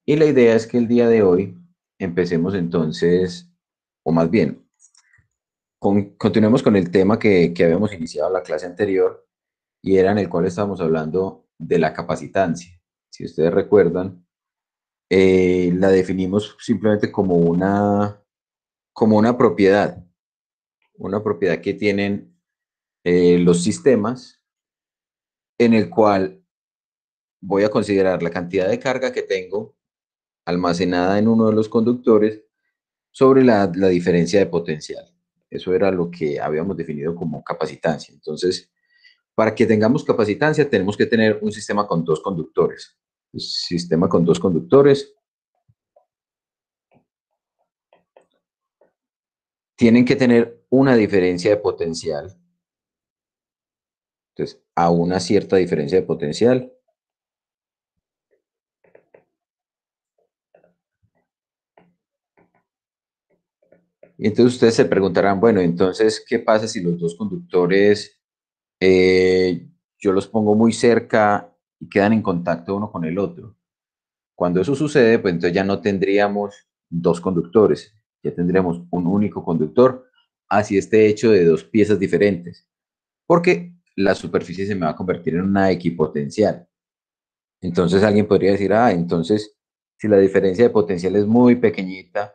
Y la idea es que el día de hoy empecemos entonces, o más bien, continuemos con el tema que habíamos iniciado la clase anterior y era en el cual estábamos hablando de la capacitancia. Si ustedes recuerdan, la definimos simplemente como una propiedad que tienen los sistemas en el cual voy a considerar la cantidad de carga que tengo almacenada en uno de los conductores sobre la diferencia de potencial. Eso era lo que habíamos definido como capacitancia. Entonces, para que tengamos capacitancia, tenemos que tener un sistema con dos conductores. Un sistema con dos conductores tienen que tener una diferencia de potencial. Entonces, a una cierta diferencia de potencial. Y entonces ustedes se preguntarán, bueno, entonces, ¿qué pasa si los dos conductores yo los pongo muy cerca y quedan en contacto uno con el otro? Cuando eso sucede, pues entonces ya no tendríamos dos conductores, ya tendríamos un único conductor, así esté hecho de dos piezas diferentes, porque la superficie se me va a convertir en una equipotencial. Entonces alguien podría decir, entonces si la diferencia de potencial es muy pequeñita,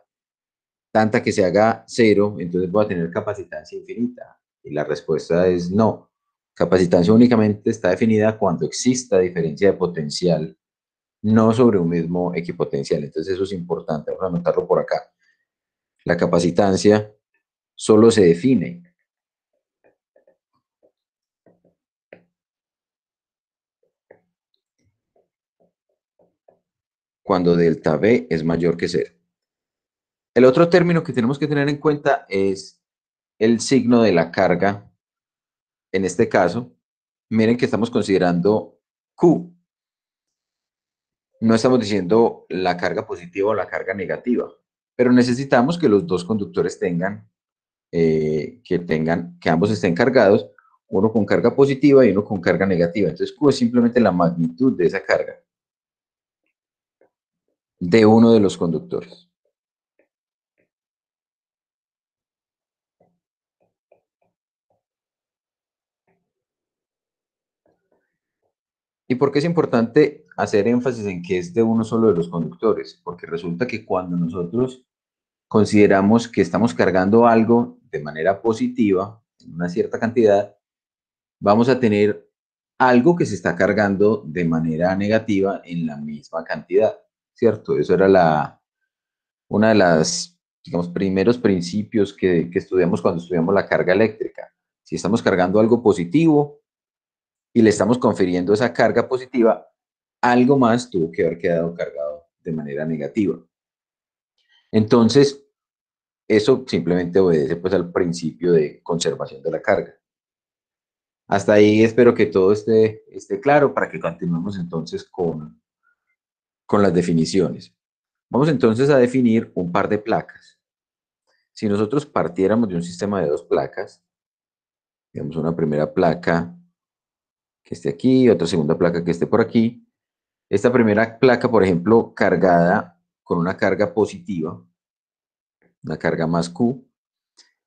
tanta que se haga cero, entonces voy a tener capacitancia infinita. Y la respuesta es no. Capacitancia únicamente está definida cuando exista diferencia de potencial, no sobre un mismo equipotencial. Entonces eso es importante, vamos a anotarlo por acá. La capacitancia solo se define cuando delta V es mayor que cero. El otro término que tenemos que tener en cuenta es el signo de la carga. En este caso, miren que estamos considerando Q. No estamos diciendo la carga positiva o la carga negativa, pero necesitamos que los dos conductores que ambos estén cargados, uno con carga positiva y uno con carga negativa. Entonces, Q es simplemente la magnitud de esa carga de uno de los conductores. ¿Y por qué es importante hacer énfasis en que es de uno solo de los conductores? Porque resulta que cuando nosotros consideramos que estamos cargando algo de manera positiva, en una cierta cantidad, vamos a tener algo que se está cargando de manera negativa en la misma cantidad, ¿cierto? Eso era una de las, digamos, primeros principios que estudiamos cuando estudiamos la carga eléctrica. Si estamos cargando algo positivo y le estamos confiriendo esa carga positiva, algo más tuvo que haber quedado cargado de manera negativa. Entonces, eso simplemente obedece pues al principio de conservación de la carga. Hasta ahí espero que todo esté claro para que continuemos entonces con las definiciones. Vamos entonces a definir un par de placas. Si nosotros partiéramos de un sistema de dos placas, digamos una primera placa que esté aquí, otra segunda placa que esté por aquí, esta primera placa, por ejemplo, cargada con una carga positiva, una carga más Q,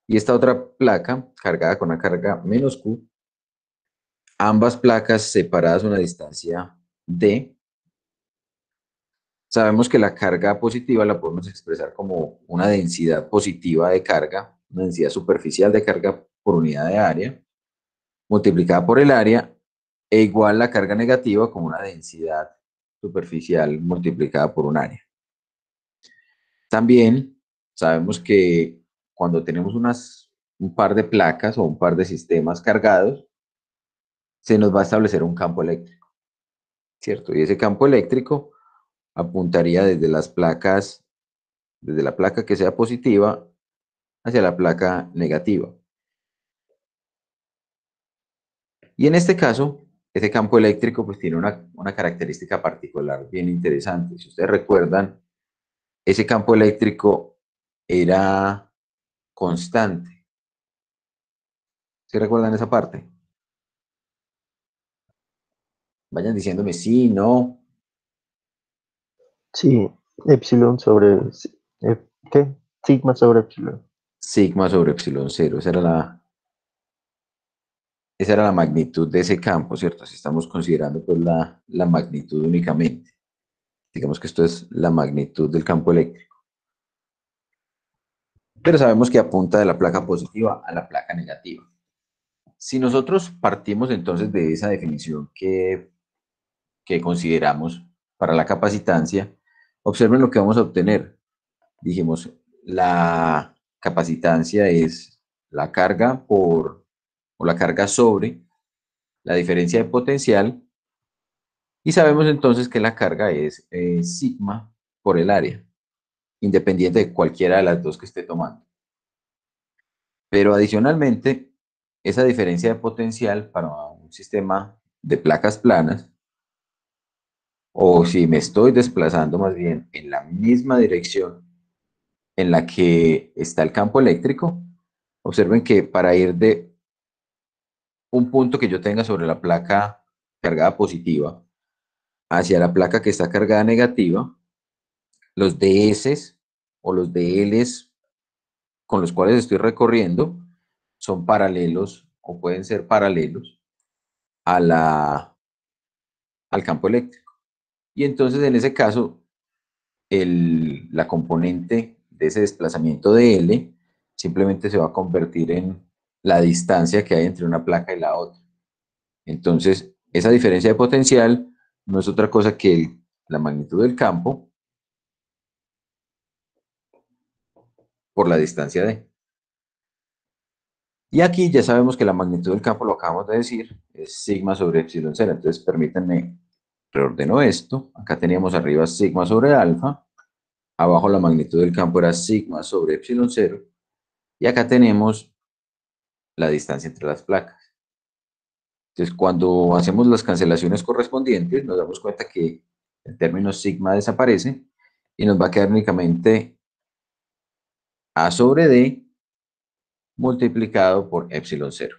y esta otra placa cargada con una carga menos Q, ambas placas separadas a una distancia D. Sabemos que la carga positiva la podemos expresar como una densidad positiva de carga, una densidad superficial de carga por unidad de área, multiplicada por el área, e igual la carga negativa como una densidad superficial multiplicada por un área. También sabemos que cuando tenemos un par de placas o un par de sistemas cargados, se nos va a establecer un campo eléctrico, ¿cierto? Y ese campo eléctrico apuntaría desde la placa que sea positiva hacia la placa negativa. Y en este caso, ese campo eléctrico pues tiene una característica particular bien interesante. Si ustedes recuerdan, ese campo eléctrico era constante. ¿Sí recuerdan esa parte? Vayan diciéndome sí, no. Sí, epsilon sobre, ¿qué? Sigma sobre epsilon. Sigma sobre epsilon cero. Esa era la magnitud de ese campo, ¿cierto? Si estamos considerando pues la magnitud únicamente. Digamos que esto es la magnitud del campo eléctrico. Pero sabemos que apunta de la placa positiva a la placa negativa. Si nosotros partimos entonces de esa definición que consideramos para la capacitancia, observen lo que vamos a obtener. Dijimos, la capacitancia es la carga o la carga sobre la diferencia de potencial y sabemos entonces que la carga es sigma por el área, independiente de cualquiera de las dos que esté tomando. Pero adicionalmente, esa diferencia de potencial para un sistema de placas planas, o si me estoy desplazando más bien en la misma dirección en la que está el campo eléctrico, observen que para ir de un punto que yo tenga sobre la placa cargada positiva hacia la placa que está cargada negativa, los DS o los DLs con los cuales estoy recorriendo son paralelos o pueden ser paralelos a al campo eléctrico. Y entonces en ese caso, la componente de ese desplazamiento de L simplemente se va a convertir en la distancia que hay entre una placa y la otra. Entonces, esa diferencia de potencial no es otra cosa que la magnitud del campo por la distancia d. Y aquí ya sabemos que la magnitud del campo, lo acabamos de decir, es sigma sobre epsilon cero. Entonces, permítanme, reordeno esto. Acá teníamos arriba sigma sobre alfa. Abajo la magnitud del campo era sigma sobre epsilon cero. Y acá tenemos la distancia entre las placas. Entonces, cuando hacemos las cancelaciones correspondientes, nos damos cuenta que el término sigma desaparece y nos va a quedar únicamente A sobre D multiplicado por epsilon cero.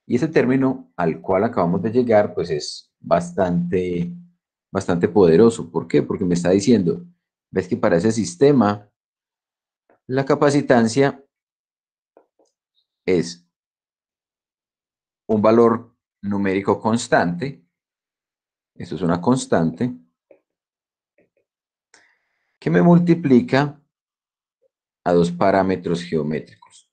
Y ese término al cual acabamos de llegar, pues es bastante poderoso. ¿Por qué? Porque me está diciendo, ves que para ese sistema la capacitancia es un valor numérico constante, esto es una constante, que me multiplica a dos parámetros geométricos.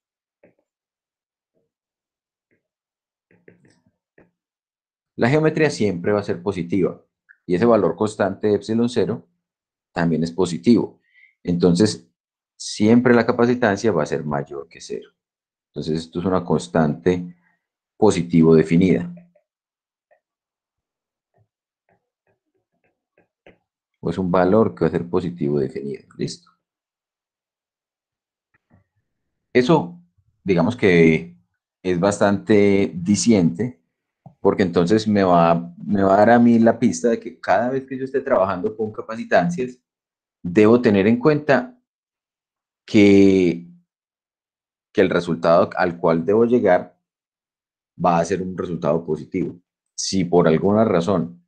La geometría siempre va a ser positiva y ese valor constante de epsilon cero también es positivo. Entonces, siempre la capacitancia va a ser mayor que cero. Entonces, esto es una constante positivo definida. O es un valor que va a ser positivo definido. Listo. Eso, digamos que es bastante diciente, porque entonces me va a dar a mí la pista de que cada vez que yo esté trabajando con capacitancias, debo tener en cuenta que, que el resultado al cual debo llegar va a ser un resultado positivo. Si por alguna razón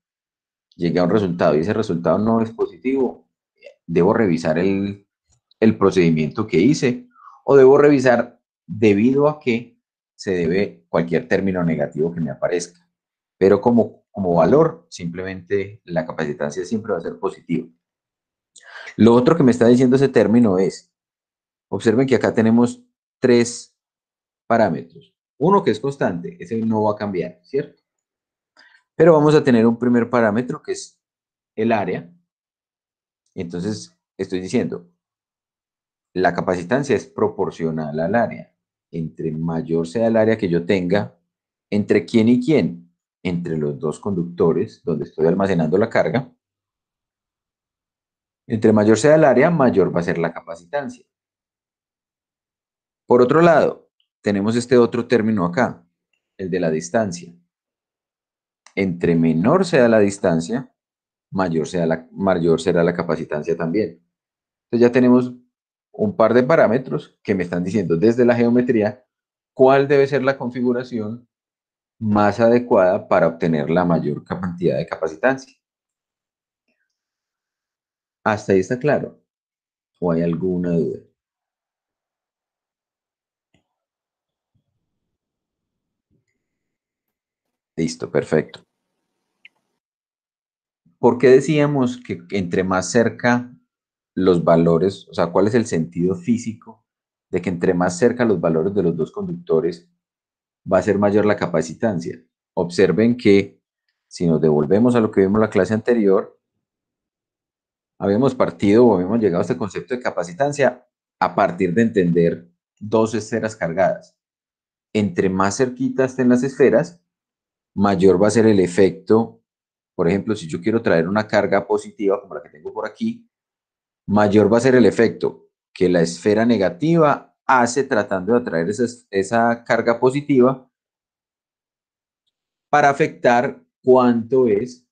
llegué a un resultado y ese resultado no es positivo, debo revisar el procedimiento que hice o debo revisar debido a qué se debe cualquier término negativo que me aparezca. Pero como valor, simplemente la capacitancia siempre va a ser positiva. Lo otro que me está diciendo ese término es, observen que acá tenemos tres parámetros. Uno que es constante, ese no va a cambiar, ¿cierto? Pero vamos a tener un primer parámetro que es el área. Entonces, estoy diciendo, la capacitancia es proporcional al área. Entre mayor sea el área que yo tenga, ¿entre quién y quién? Entre los dos conductores donde estoy almacenando la carga. Entre mayor sea el área, mayor va a ser la capacitancia. Por otro lado, tenemos este otro término acá, el de la distancia. Entre menor sea la distancia, mayor será la capacitancia también. Entonces ya tenemos un par de parámetros que me están diciendo desde la geometría cuál debe ser la configuración más adecuada para obtener la mayor cantidad de capacitancia. ¿Hasta ahí está claro? ¿O hay alguna duda? Listo, perfecto. ¿Por qué decíamos que entre más cerca los valores, o sea, cuál es el sentido físico de que entre más cerca los valores de los dos conductores va a ser mayor la capacitancia? Observen que si nos devolvemos a lo que vimos en la clase anterior, habíamos partido o habíamos llegado a este concepto de capacitancia a partir de entender dos esferas cargadas. Entre más cerquita estén las esferas, mayor va a ser el efecto. Por ejemplo, si yo quiero traer una carga positiva como la que tengo por aquí, mayor va a ser el efecto que la esfera negativa hace tratando de atraer esa carga positiva para afectar cuánto es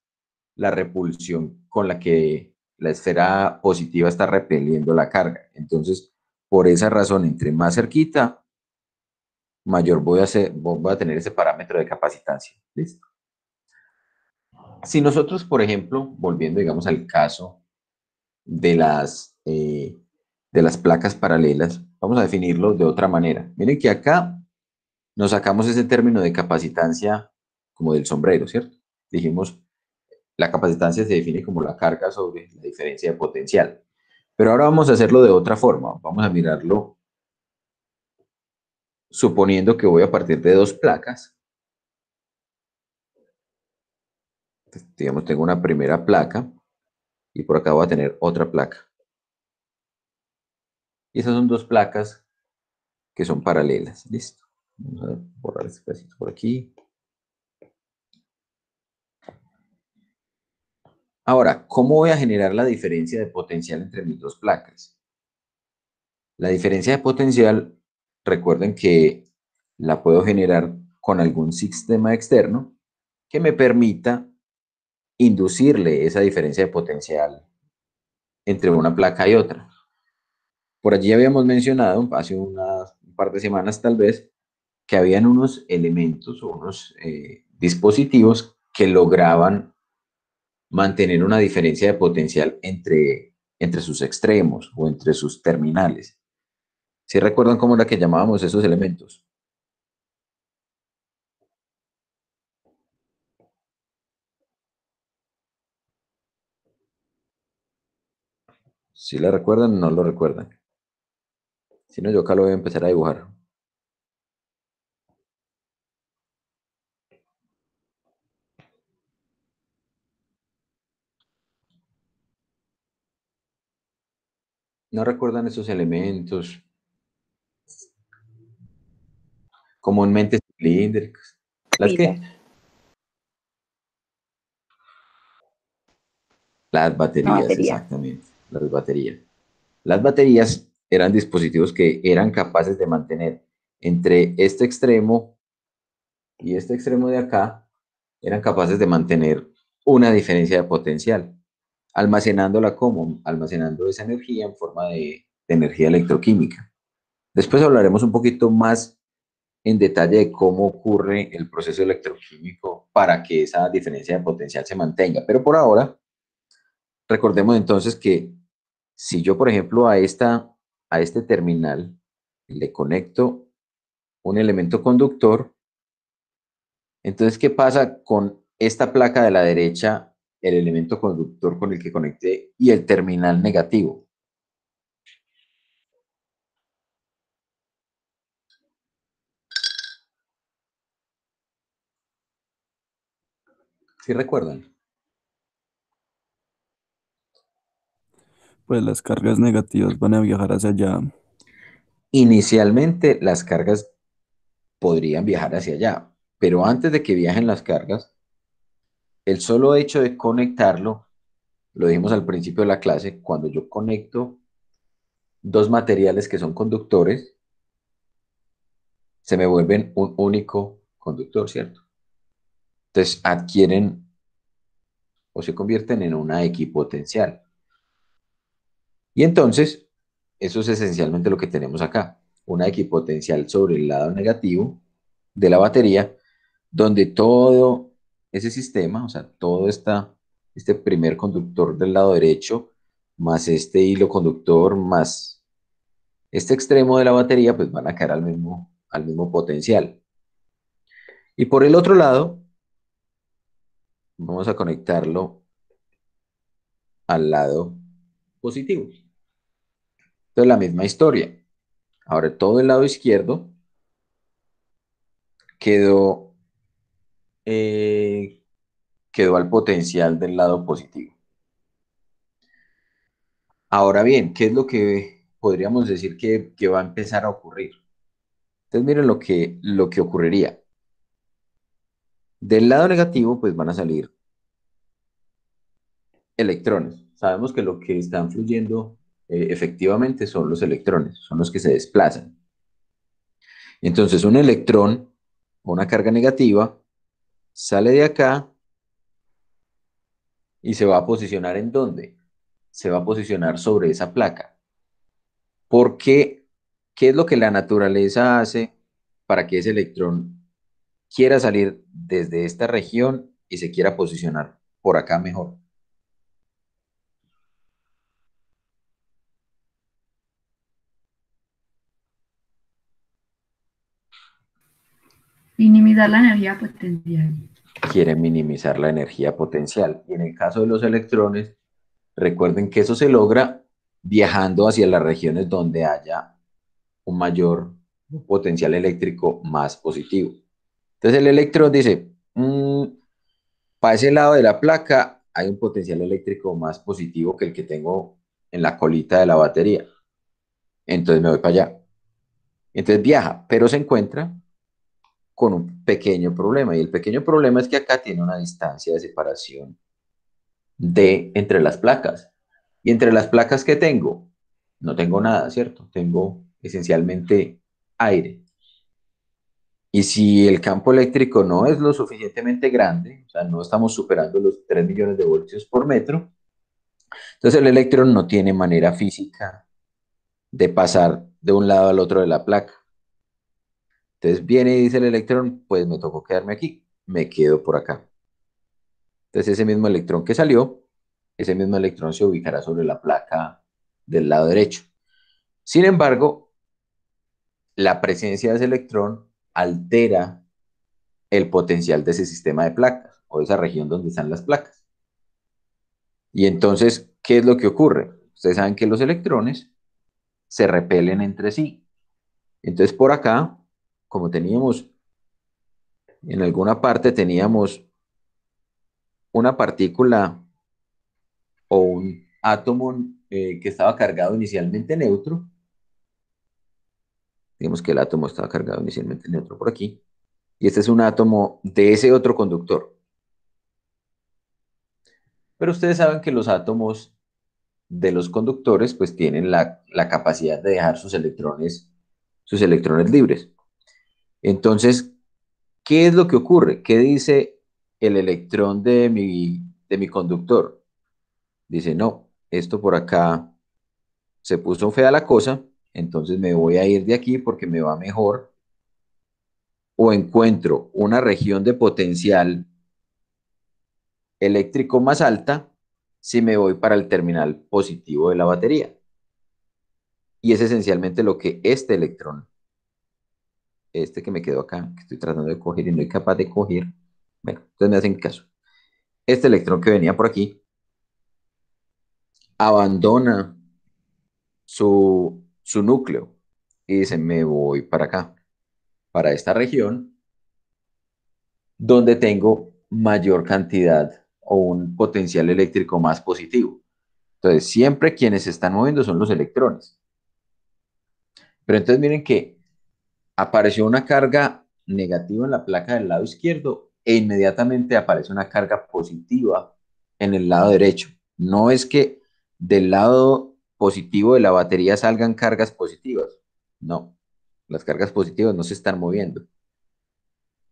la repulsión con la que la esfera positiva está repeliendo la carga. Entonces, por esa razón, entre más cerquita, mayor voy a tener ese parámetro de capacitancia. ¿Listo? Si nosotros, por ejemplo, volviendo, digamos, al caso de las placas paralelas, vamos a definirlo de otra manera. Miren que acá nos sacamos ese término de capacitancia como del sombrero, ¿cierto? Dijimos, la capacitancia se define como la carga sobre la diferencia de potencial. Pero ahora vamos a hacerlo de otra forma. Vamos a mirarlo suponiendo que voy a partir de dos placas. Entonces, digamos, tengo una primera placa y por acá voy a tener otra placa. Y esas son dos placas que son paralelas. Listo. Vamos a borrar este pedacito por aquí. Ahora, ¿cómo voy a generar la diferencia de potencial entre mis dos placas? La diferencia de potencial, recuerden que la puedo generar con algún sistema externo que me permita inducirle esa diferencia de potencial entre una placa y otra. Por allí habíamos mencionado, hace un par de semanas tal vez, que habían unos elementos o unos dispositivos que lograban mantener una diferencia de potencial entre sus extremos o entre sus terminales. ¿Sí recuerdan cómo era que llamábamos esos elementos? Si la recuerdan, no lo recuerdan. Si no, yo acá lo voy a empezar a dibujar. ¿No recuerdan esos elementos comúnmente cilíndricos? ¿Las Pila. qué? Las Una baterías, batería. exactamente. Las baterías. Las baterías eran dispositivos que eran capaces de mantener entre este extremo y este extremo de acá, eran capaces de mantener una diferencia de potencial, almacenándola como, almacenando esa energía en forma de energía electroquímica. Después hablaremos un poquito más en detalle de cómo ocurre el proceso electroquímico para que esa diferencia de potencial se mantenga. Pero por ahora, recordemos entonces que si yo, por ejemplo, a este terminal le conecto un elemento conductor, entonces, ¿qué pasa con esta placa de la derecha, el elemento conductor con el que conecté y el terminal negativo? ¿Sí recuerdan? Pues las cargas negativas van a viajar hacia allá. Inicialmente las cargas podrían viajar hacia allá, pero antes de que viajen las cargas, el solo hecho de conectarlo, lo dijimos al principio de la clase, cuando yo conecto dos materiales que son conductores, se me vuelven un único conductor, ¿cierto? Entonces adquieren o se convierten en una equipotencial. Y entonces, eso es esencialmente lo que tenemos acá, una equipotencial sobre el lado negativo de la batería, donde todo ese sistema, o sea, este primer conductor del lado derecho, más este hilo conductor, más este extremo de la batería, pues van a caer al mismo potencial. Y por el otro lado, vamos a conectarlo al lado positivo. Entonces, la misma historia. Ahora, todo el lado izquierdo quedó, eh, quedó al potencial del lado positivo. Ahora bien, ¿qué es lo que podríamos decir que va a empezar a ocurrir? Entonces, miren lo que ocurriría. Del lado negativo, pues van a salir electrones. Sabemos que lo que están fluyendo efectivamente son los electrones, son los que se desplazan. Entonces, un electrón o una carga negativa sale de acá y se va a posicionar ¿en dónde? Se va a posicionar sobre esa placa. Porque, ¿qué es lo que la naturaleza hace para que ese electrón quiera salir desde esta región y se quiera posicionar por acá mejor? Minimizar la energía potencial. Quiere minimizar la energía potencial. Y en el caso de los electrones, recuerden que eso se logra viajando hacia las regiones donde haya un mayor potencial eléctrico más positivo. Entonces el electrón dice, para ese lado de la placa hay un potencial eléctrico más positivo que el que tengo en la colita de la batería. Entonces me voy para allá. Entonces viaja, pero se encuentra con un pequeño problema. Y el pequeño problema es que acá tiene una distancia de separación entre las placas. Y entre las placas que tengo, no tengo nada, ¿cierto? Tengo esencialmente aire. Y si el campo eléctrico no es lo suficientemente grande, o sea, no estamos superando los 3 millones de voltios por metro, entonces el electrón no tiene manera física de pasar de un lado al otro de la placa. Entonces viene y dice el electrón, pues me tocó quedarme aquí, me quedo por acá. Entonces ese mismo electrón que salió, ese mismo electrón se ubicará sobre la placa del lado derecho. Sin embargo, la presencia de ese electrón altera el potencial de ese sistema de placas o de esa región donde están las placas. Y entonces, ¿qué es lo que ocurre? Ustedes saben que los electrones se repelen entre sí. Entonces, por acá, como teníamos, en alguna parte teníamos una partícula o un átomo que estaba cargado inicialmente neutro, digamos que el átomo estaba cargado inicialmente neutro por aquí, y este es un átomo de ese otro conductor. Pero ustedes saben que los átomos de los conductores pues tienen la capacidad de dejar sus electrones libres. Entonces, ¿qué es lo que ocurre? ¿Qué dice el electrón de mi conductor? Dice, no, esto por acá se puso fea la cosa, entonces me voy a ir de aquí porque me va mejor o encuentro una región de potencial eléctrico más alta si me voy para el terminal positivo de la batería. Y es esencialmente lo que este electrón, este que me quedó acá, que estoy tratando de coger y no soy capaz de coger, bueno, entonces me hacen caso. Este electrón que venía por aquí abandona su núcleo y dice, me voy para acá, para esta región donde tengo mayor cantidad o un potencial eléctrico más positivo. Entonces, siempre quienes se están moviendo son los electrones. Pero entonces miren que apareció una carga negativa en la placa del lado izquierdo e inmediatamente aparece una carga positiva en el lado derecho. No es que del lado positivo de la batería salgan cargas positivas. No, las cargas positivas no se están moviendo.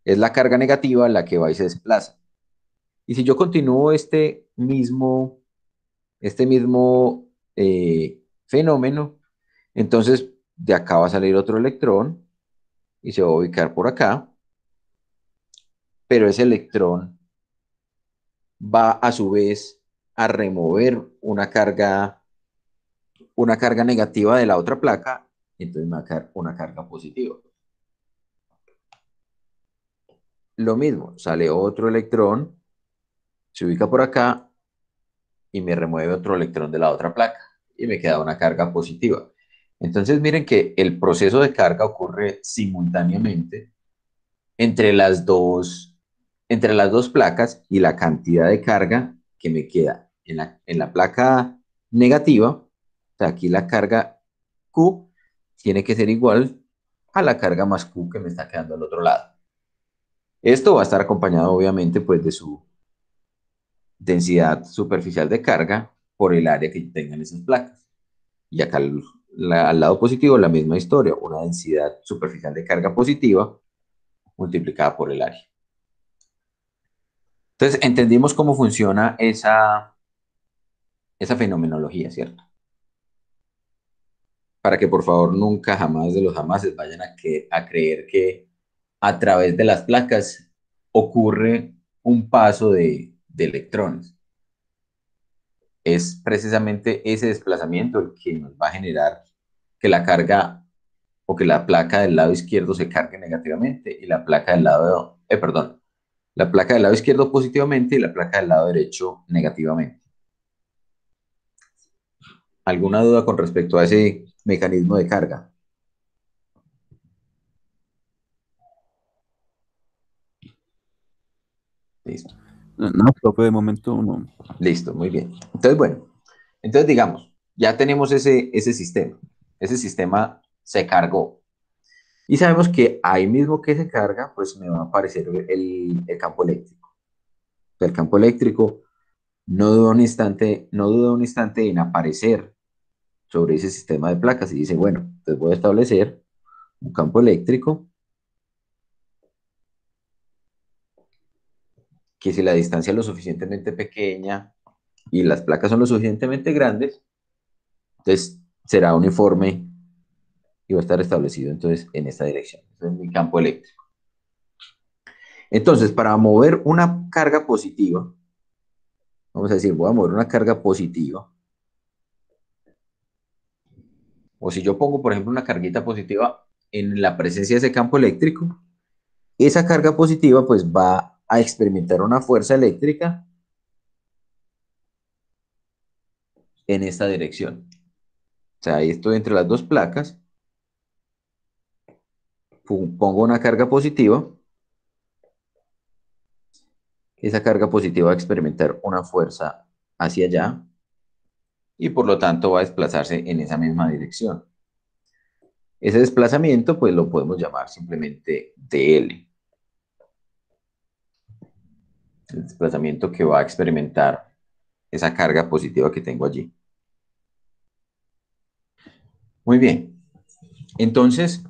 Es la carga negativa la que va y se desplaza. Y si yo continúo este mismo fenómeno, entonces de acá va a salir otro electrón y se va a ubicar por acá, pero ese electrón va a su vez a remover una carga una carga negativa de la otra placa, entonces me va a quedar una carga positiva. Lo mismo, sale otro electrón, se ubica por acá y me remueve otro electrón de la otra placa y me queda una carga positiva. Entonces miren que el proceso de carga ocurre simultáneamente entre entre las dos placas, y la cantidad de carga que me queda en la placa negativa, o sea, aquí la carga Q tiene que ser igual a la carga más Q que me está quedando al otro lado. Esto va a estar acompañado obviamente pues de su densidad superficial de carga por el área que tengan esas placas. Y acá al lado positivo la misma historia, una densidad superficial de carga positiva multiplicada por el área. Entonces entendimos cómo funciona esa fenomenología, ¿cierto? Para que por favor nunca jamás de los jamases vayan a creer que a través de las placas ocurre un paso de electrones. Es precisamente ese desplazamiento el que nos va a generar que la carga o que la placa del lado izquierdo se cargue negativamente y la placa del lado, perdón, la placa del lado izquierdo positivamente y la placa del lado derecho negativamente. ¿Alguna duda con respecto a ese mecanismo de carga? Listo. No, profe, de momento no. Listo, muy bien. Entonces, bueno, entonces digamos, ya tenemos ese sistema. Ese sistema se cargó. Y sabemos que ahí mismo que se carga, pues me va a aparecer el campo eléctrico. El campo eléctrico no duda un instante en aparecer sobre ese sistema de placas y dice, bueno, entonces voy a establecer un campo eléctrico que si la distancia es lo suficientemente pequeña y las placas son lo suficientemente grandes, entonces será uniforme y va a estar establecido entonces en esta dirección. Ese es mi campo eléctrico. Entonces, para mover una carga positiva, vamos a decir, voy a mover una carga positiva, o si yo pongo, por ejemplo, una carguita positiva en la presencia de ese campo eléctrico, esa carga positiva pues va a experimentar una fuerza eléctrica en esta dirección. O sea, ahí estoy entre las dos placas, pongo una carga positiva, esa carga positiva va a experimentar una fuerza hacia allá y por lo tanto va a desplazarse en esa misma dirección. Ese desplazamiento pues lo podemos llamar simplemente dl. El desplazamiento que va a experimentar esa carga positiva que tengo allí. Muy bien. Entonces,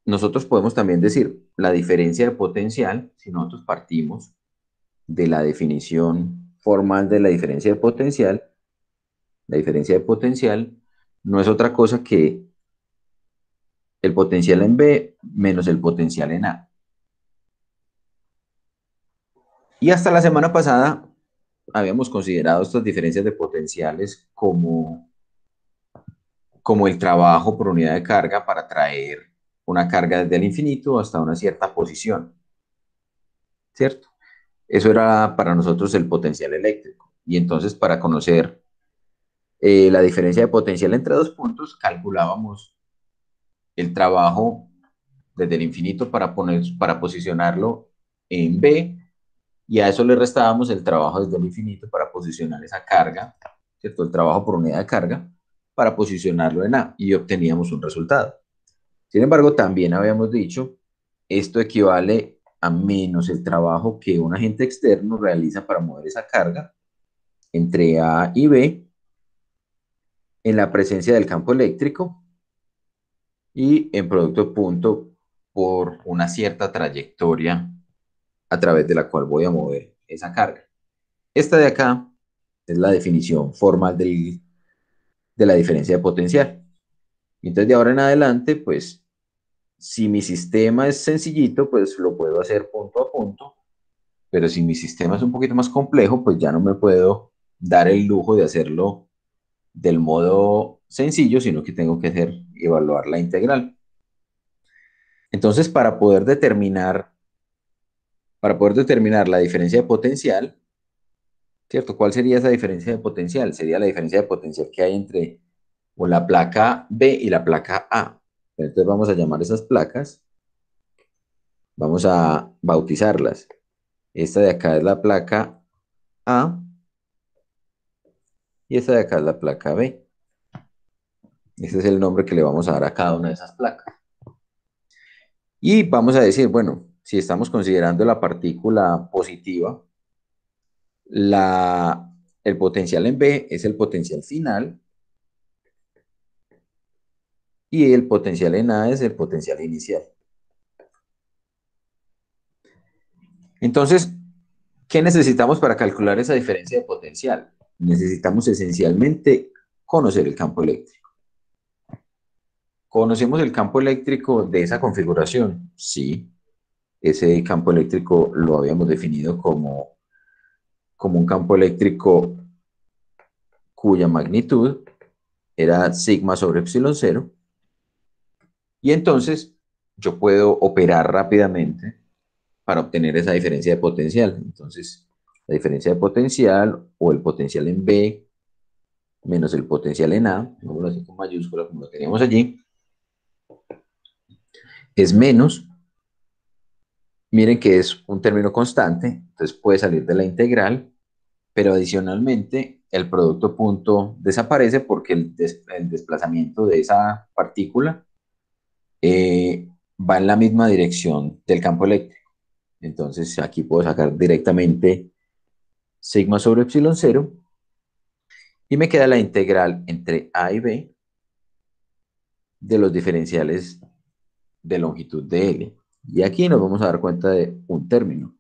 nosotros podemos también decir la diferencia de potencial, si nosotros partimos de la definición formal de la diferencia de potencial no es otra cosa que el potencial en B menos el potencial en A. Y hasta la semana pasada habíamos considerado estas diferencias de potenciales como el trabajo por unidad de carga para traer una carga desde el infinito hasta una cierta posición, ¿cierto? Eso era para nosotros el potencial eléctrico. Y entonces para conocer la diferencia de potencial entre dos puntos, calculábamos el trabajo desde el infinito para posicionarlo en B, y a eso le restábamos el trabajo desde el infinito para posicionar esa carga, ¿cierto? El trabajo por unidad de carga para posicionarlo en A y obteníamos un resultado. Sin embargo, también habíamos dicho, esto equivale a menos el trabajo que un agente externo realiza para mover esa carga entre A y B en la presencia del campo eléctrico y en producto de punto por una cierta trayectoria a través de la cual voy a mover esa carga. Esta de acá es la definición formal de la diferencia de potencial. Y entonces de ahora en adelante, pues, si mi sistema es sencillito, pues lo puedo hacer punto a punto, pero si mi sistema es un poquito más complejo, pues ya no me puedo dar el lujo de hacerlo del modo sencillo, sino que tengo que evaluar la integral. Entonces, para poder determinar la diferencia de potencial, ¿cierto? ¿Cuál sería esa diferencia de potencial? Sería la diferencia de potencial que hay entre o la placa B y la placa A. Entonces vamos a llamar esas placas, vamos a bautizarlas. Esta de acá es la placa A y esta de acá es la placa B. Este es el nombre que le vamos a dar a cada una de esas placas. Y vamos a decir, bueno, si estamos considerando la partícula positiva, el potencial en B es el potencial final y el potencial en A es el potencial inicial. Entonces, ¿qué necesitamos para calcular esa diferencia de potencial? Necesitamos esencialmente conocer el campo eléctrico. ¿Conocemos el campo eléctrico de esa configuración? Sí, ese campo eléctrico lo habíamos definido como un campo eléctrico cuya magnitud era sigma sobre epsilon cero. Y entonces yo puedo operar rápidamente para obtener esa diferencia de potencial. Entonces, la diferencia de potencial o el potencial en B menos el potencial en A, pongámoslo así con mayúscula como lo teníamos allí, es menos, miren que es un término constante, entonces puede salir de la integral, pero adicionalmente el producto punto desaparece porque el desplazamiento de esa partícula va en la misma dirección del campo eléctrico. Entonces aquí puedo sacar directamente sigma sobre epsilon cero y me queda la integral entre A y B de los diferenciales de longitud de L. Y aquí nos vamos a dar cuenta de un término.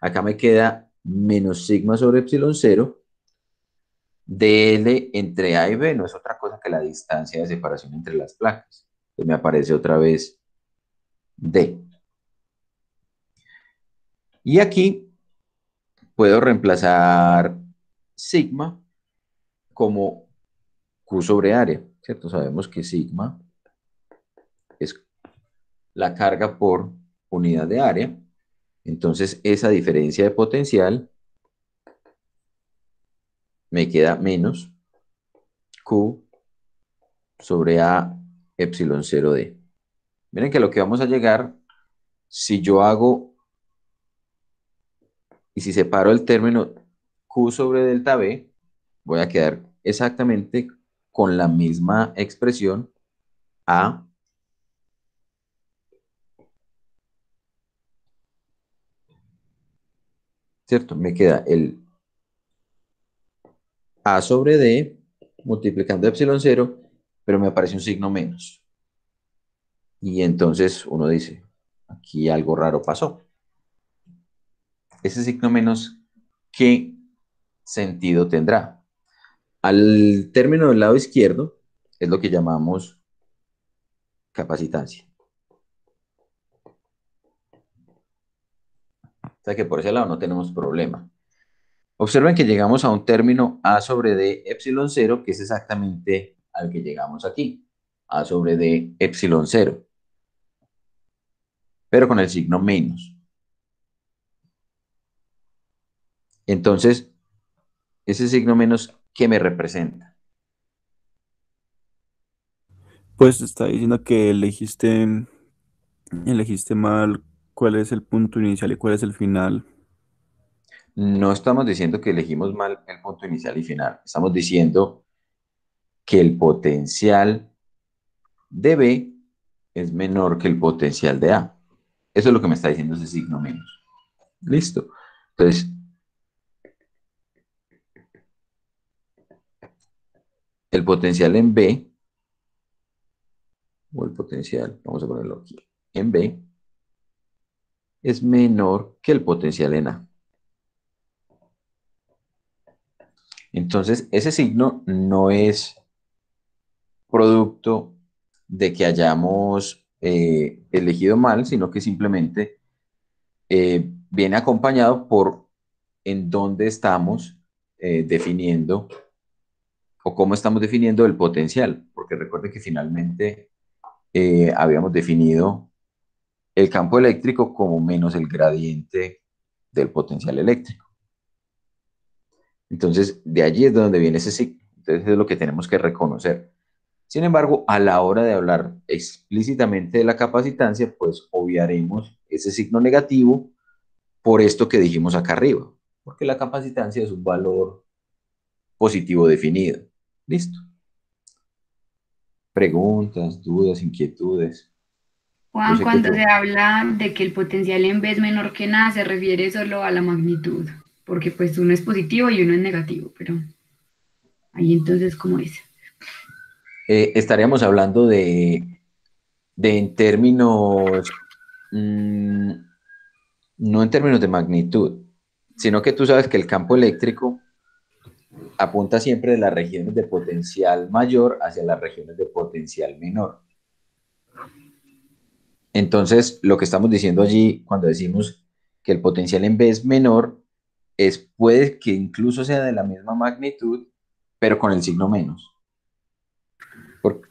Acá me queda menos sigma sobre epsilon cero de L entre A y B, no es otra cosa que la distancia de separación entre las placas. Entonces me aparece otra vez D. Y aquí puedo reemplazar sigma como Q sobre área, ¿cierto? Sabemos que sigma es la carga por unidad de área. Entonces esa diferencia de potencial me queda menos Q sobre A epsilon 0D. Miren que lo que vamos a llegar, si yo hago, y si separo el término Q sobre delta B, voy a quedar exactamente con la misma expresión A, ¿cierto? Me queda el A sobre D multiplicando epsilon 0, pero me aparece un signo menos. Y entonces uno dice, aquí algo raro pasó. Ese signo menos, ¿qué sentido tendrá? Al término del lado izquierdo es lo que llamamos capacitancia. O sea que por ese lado no tenemos problema. Observen que llegamos a un término A sobre D epsilon 0, que es exactamente al que llegamos aquí. A sobre D epsilon 0. Pero con el signo menos. Entonces, ese signo menos, ¿qué me representa? Pues está diciendo que elegiste mal cuál es el punto inicial y cuál es el final. No estamos diciendo que elegimos mal el punto inicial y final. Estamos diciendo que el potencial de B es menor que el potencial de A. Eso es lo que me está diciendo ese signo menos. Listo. Entonces, el potencial en B, o el potencial, vamos a ponerlo aquí, en B, es menor que el potencial en A. Entonces, ese signo no es producto de que hayamos elegido mal, sino que simplemente viene acompañado por en dónde estamos definiendo o cómo estamos definiendo el potencial, porque recuerden que finalmente habíamos definido el campo eléctrico como menos el gradiente del potencial eléctrico. Entonces, de allí es de donde viene ese signo. Entonces, es lo que tenemos que reconocer. Sin embargo, a la hora de hablar explícitamente de la capacitancia, pues obviaremos ese signo negativo por esto que dijimos acá arriba, porque la capacitancia es un valor positivo definido. Listo. Preguntas, dudas, inquietudes. Yo Juan, sé que cuando tú. se habla de que el potencial en B es menor que nada, se refiere solo a la magnitud, porque pues uno es positivo y uno es negativo, pero ahí entonces, ¿cómo es? Estaríamos hablando de en términos, mm, no en términos de magnitud, sino que tú sabes que el campo eléctrico apunta siempre de las regiones de potencial mayor hacia las regiones de potencial menor. Entonces, lo que estamos diciendo allí cuando decimos que el potencial en B es menor, puede que incluso sea de la misma magnitud, pero con el signo menos. Por-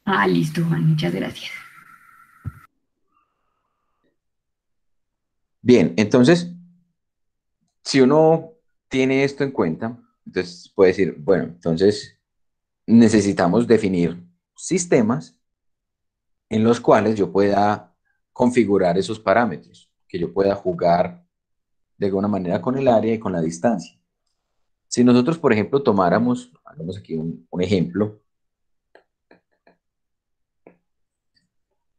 Ah, listo, Juan, muchas gracias. Bien, entonces, si uno tiene esto en cuenta, entonces puede decir, bueno, entonces necesitamos definir sistemas en los cuales yo pueda configurar esos parámetros, que yo pueda jugar de alguna manera con el área y con la distancia. Si nosotros, por ejemplo, tomáramos, hagamos aquí un ejemplo,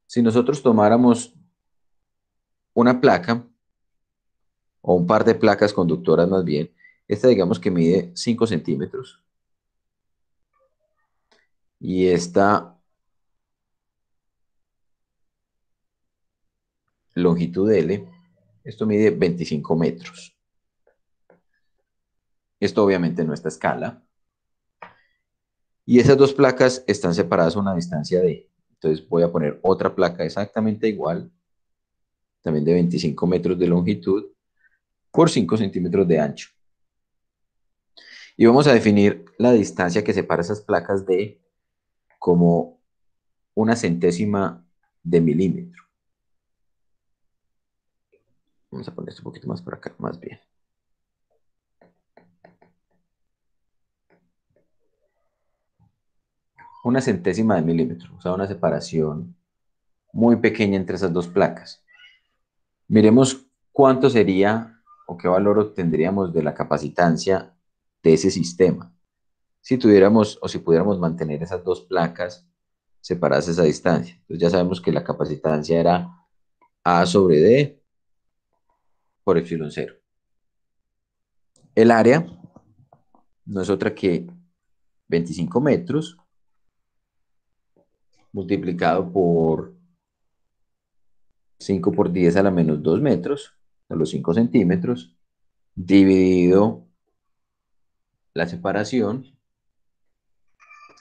si nosotros tomáramos una placa o un par de placas conductoras más bien, esta digamos que mide 5 centímetros y esta longitud L, esto mide 25 metros. Esto obviamente no está a escala. Y esas dos placas están separadas a una distancia de. Entonces voy a poner otra placa exactamente igual, también de 25 metros de longitud por 5 centímetros de ancho. Y vamos a definir la distancia que separa esas placas de como una centésima de milímetro. Vamos a poner esto un poquito más por acá, más bien. Una centésima de milímetro, o sea, una separación muy pequeña entre esas dos placas. Miremos cuánto sería o qué valor obtendríamos de la capacitancia de ese sistema si tuviéramos o si pudiéramos mantener esas dos placas separadas a esa distancia. Entonces ya sabemos que la capacitancia era A sobre D por epsilon cero. El área no es otra que 25 metros multiplicado por 5 por 10 a la menos 2 metros, a los 5 centímetros, dividido la separación,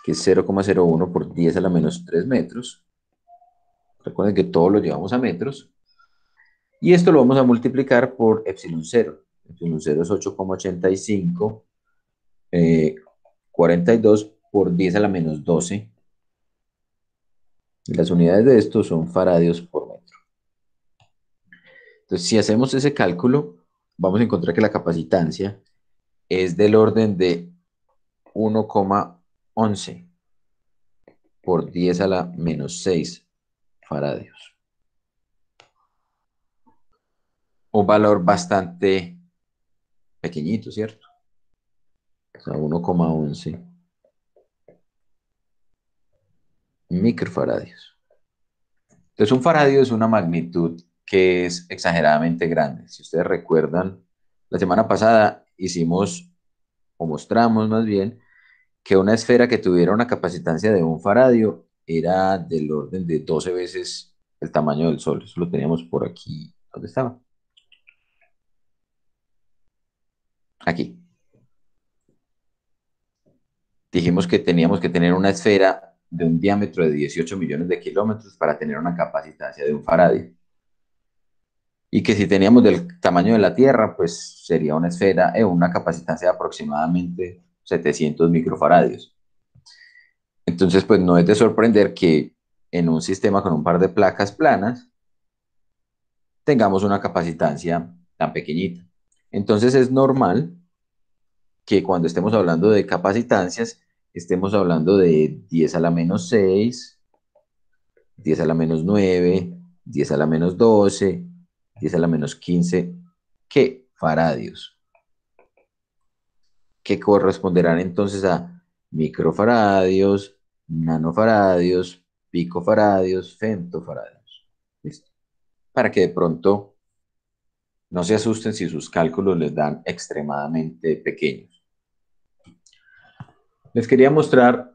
que es 0,01 por 10 a la menos 3 metros. Recuerden que todo lo llevamos a metros. Y esto lo vamos a multiplicar por epsilon cero. Epsilon cero es 8,85, 42 por 10 a la menos 12. Y las unidades de esto son faradios por metro. Entonces, si hacemos ese cálculo, vamos a encontrar que la capacitancia es del orden de 1,11 por 10 a la menos 6 faradios. Un valor bastante pequeñito, ¿cierto? O sea, 1,11 microfaradios. Entonces, un faradio es una magnitud que es exageradamente grande. Si ustedes recuerdan, la semana pasada hicimos, o mostramos más bien, que una esfera que tuviera una capacitancia de un faradio era del orden de 12 veces el tamaño del Sol. Eso lo teníamos por aquí. ¿Dónde estaba? Aquí. Dijimos que teníamos que tener una esfera de un diámetro de 18 millones de kilómetros para tener una capacitancia de un faradio. Y que si teníamos del tamaño de la Tierra, pues sería una esfera, una capacitancia de aproximadamente 700 microfaradios. Entonces, pues no es de sorprender que en un sistema con un par de placas planas tengamos una capacitancia tan pequeñita. Entonces es normal que cuando estemos hablando de capacitancias, estemos hablando de 10 a la menos 6, 10 a la menos 9, 10 a la menos 12, 10 a la menos 15, ¿qué? Faradios, que corresponderán entonces a microfaradios, nanofaradios, picofaradios, femtofaradios. ¿Listo? Para que de pronto no se asusten si sus cálculos les dan extremadamente pequeños. Les quería mostrar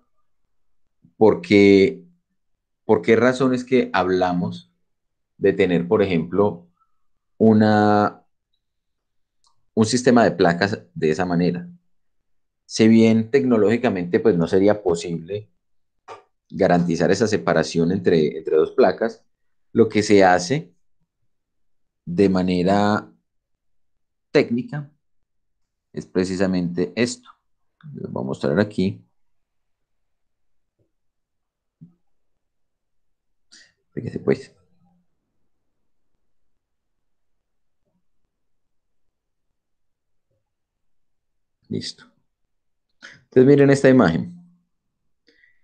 por qué razones que hablamos de tener, por ejemplo, un sistema de placas de esa manera. Si bien tecnológicamente pues no sería posible garantizar esa separación entre dos placas, lo que se hace de manera técnica es precisamente esto. Les voy a mostrar aquí. Fíjese pues. Listo. Entonces miren esta imagen.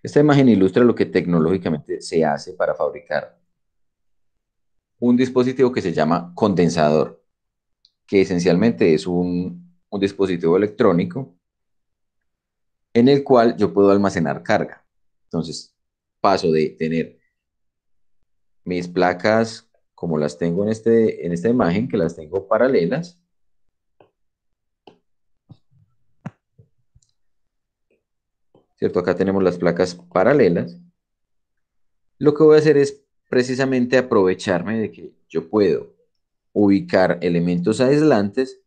Esta imagen ilustra lo que tecnológicamente se hace para fabricar un dispositivo que se llama condensador, que esencialmente es un dispositivo electrónico en el cual yo puedo almacenar carga. Entonces, paso de tener mis placas como las tengo en esta imagen, que las tengo paralelas, ¿cierto? Acá tenemos las placas paralelas. Lo que voy a hacer es precisamente aprovecharme de que yo puedo ubicar elementos aislantes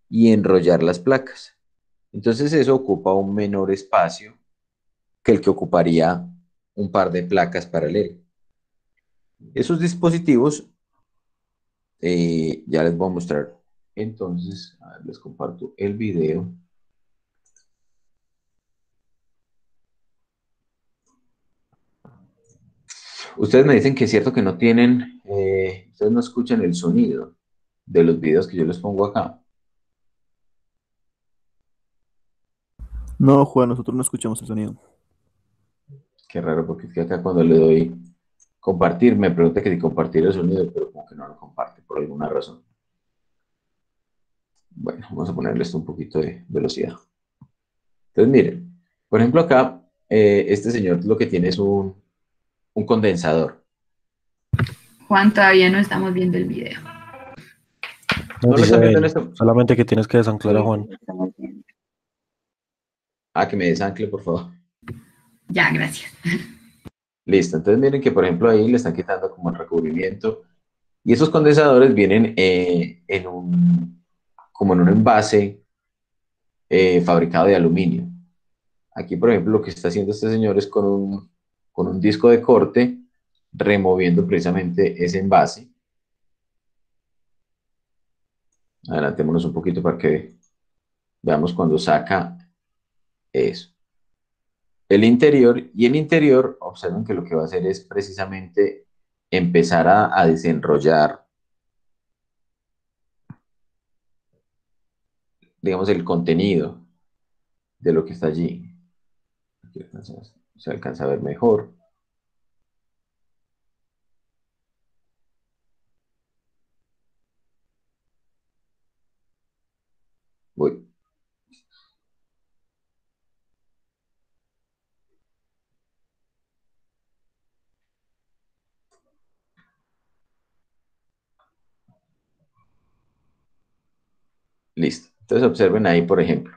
y enrollar las placas. Entonces eso ocupa un menor espacio que el que ocuparía un par de placas paralelas. Esos dispositivos, ya les voy a mostrar. Entonces, a ver, les comparto el video. Ustedes me dicen que es cierto que no tienen, ustedes no escuchan el sonido de los videos que yo les pongo acá. No, Juan, nosotros no escuchamos el sonido. Qué raro, porque es que acá cuando le doy compartir, me pregunta que si compartir el sonido, pero como que no lo comparte por alguna razón. Bueno, vamos a ponerle esto un poquito de velocidad. Entonces, miren, por ejemplo, acá, este señor lo que tiene es un condensador. Juan, todavía no estamos viendo el video. No ¿No lo dice están viendo en él, esto? solamente que tienes que desanclar a Sí, Juan. lo estamos viendo. Ah, que me desancle, por favor. Ya, gracias. Listo, entonces miren que, por ejemplo, ahí le están quitando como el recubrimiento. Y esos condensadores vienen como en un envase fabricado de aluminio. Aquí, por ejemplo, lo que está haciendo este señor es con un disco de corte, removiendo precisamente ese envase. Adelantémonos un poquito para que veamos cuando saca eso. El interior, y el interior, observen que lo que va a hacer es precisamente empezar a desenrollar, digamos, el contenido de lo que está allí. Aquí se alcanza a ver mejor. Voy. Listo. Entonces observen ahí, por ejemplo.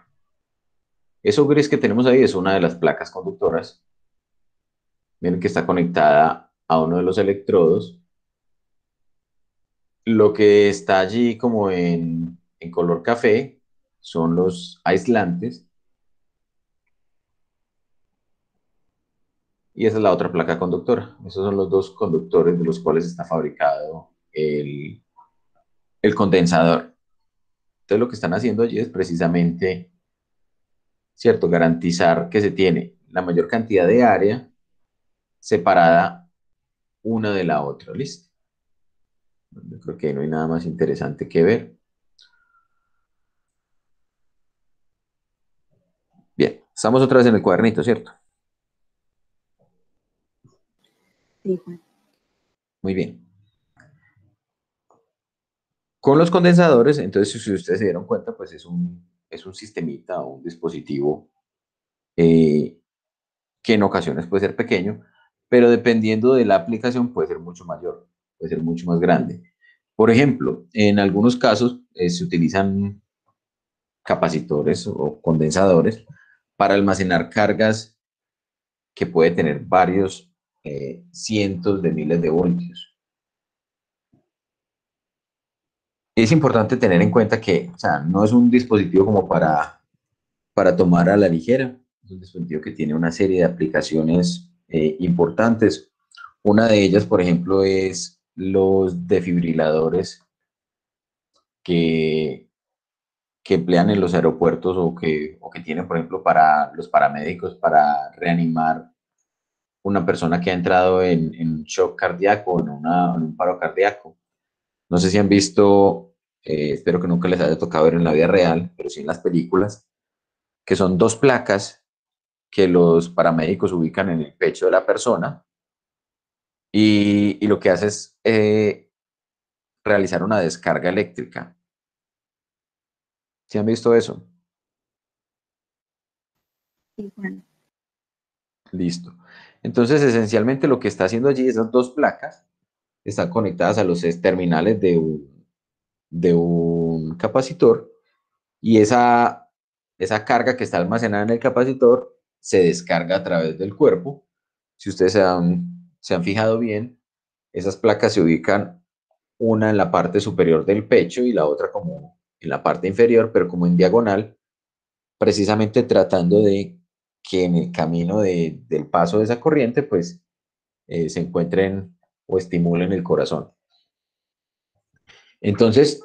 Eso gris que tenemos ahí es una de las placas conductoras. Miren que está conectada a uno de los electrodos. Lo que está allí como en color café son los aislantes. Y esa es la otra placa conductora. Esos son los dos conductores de los cuales está fabricado el condensador. Entonces lo que están haciendo allí es precisamente ¿cierto? Garantizar que se tiene la mayor cantidad de área separada una de la otra, ¿listo? Yo creo que no hay nada más interesante que ver. Bien, estamos otra vez en el cuadernito, ¿cierto? Sí, Juan. Muy bien. Con los condensadores, entonces, si ustedes se dieron cuenta, pues es un sistemita o un dispositivo eh, que en ocasiones puede ser pequeño, pero dependiendo de la aplicación puede ser mucho mayor, puede ser mucho más grande. Por ejemplo, en algunos casos se utilizan capacitores o condensadores para almacenar cargas que puede tener varios cientos de miles de voltios. Es importante tener en cuenta que, o sea, no es un dispositivo como para tomar a la ligera. Es un dispositivo que tiene una serie de aplicaciones importantes. Una de ellas, por ejemplo, es los desfibriladores que, que emplean en los aeropuertos o que tienen, por ejemplo, para los paramédicos para reanimar una persona que ha entrado en un shock cardíaco o en un paro cardíaco. No sé si han visto, espero que nunca les haya tocado ver en la vida real, pero sí en las películas, que son dos placas que los paramédicos ubican en el pecho de la persona y lo que hace es realizar una descarga eléctrica. ¿Sí han visto eso? Sí, Juan. Listo. Entonces, esencialmente lo que está haciendo allí, esas dos placas están conectadas a los terminales de un capacitor y esa carga que está almacenada en el capacitor se descarga a través del cuerpo. Si ustedes se han fijado bien, esas placas se ubican una en la parte superior del pecho y la otra como en la parte inferior, pero como en diagonal, precisamente tratando de que en el camino del paso de esa corriente, pues se encuentren o estimulen el corazón. Entonces,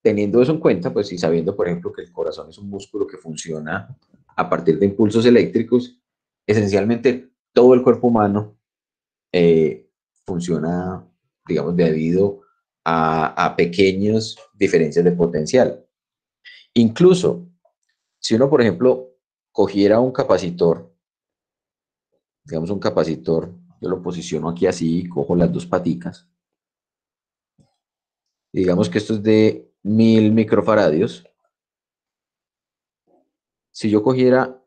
teniendo eso en cuenta, pues y sabiendo, por ejemplo, que el corazón es un músculo que funciona a partir de impulsos eléctricos, esencialmente todo el cuerpo humano funciona, digamos, debido a pequeñas diferencias de potencial. Incluso, si uno, por ejemplo, cogiera un capacitor, digamos un capacitor, yo lo posiciono aquí así, y cojo las dos paticas, y digamos que esto es de 1000 microfaradios. Si yo cogiera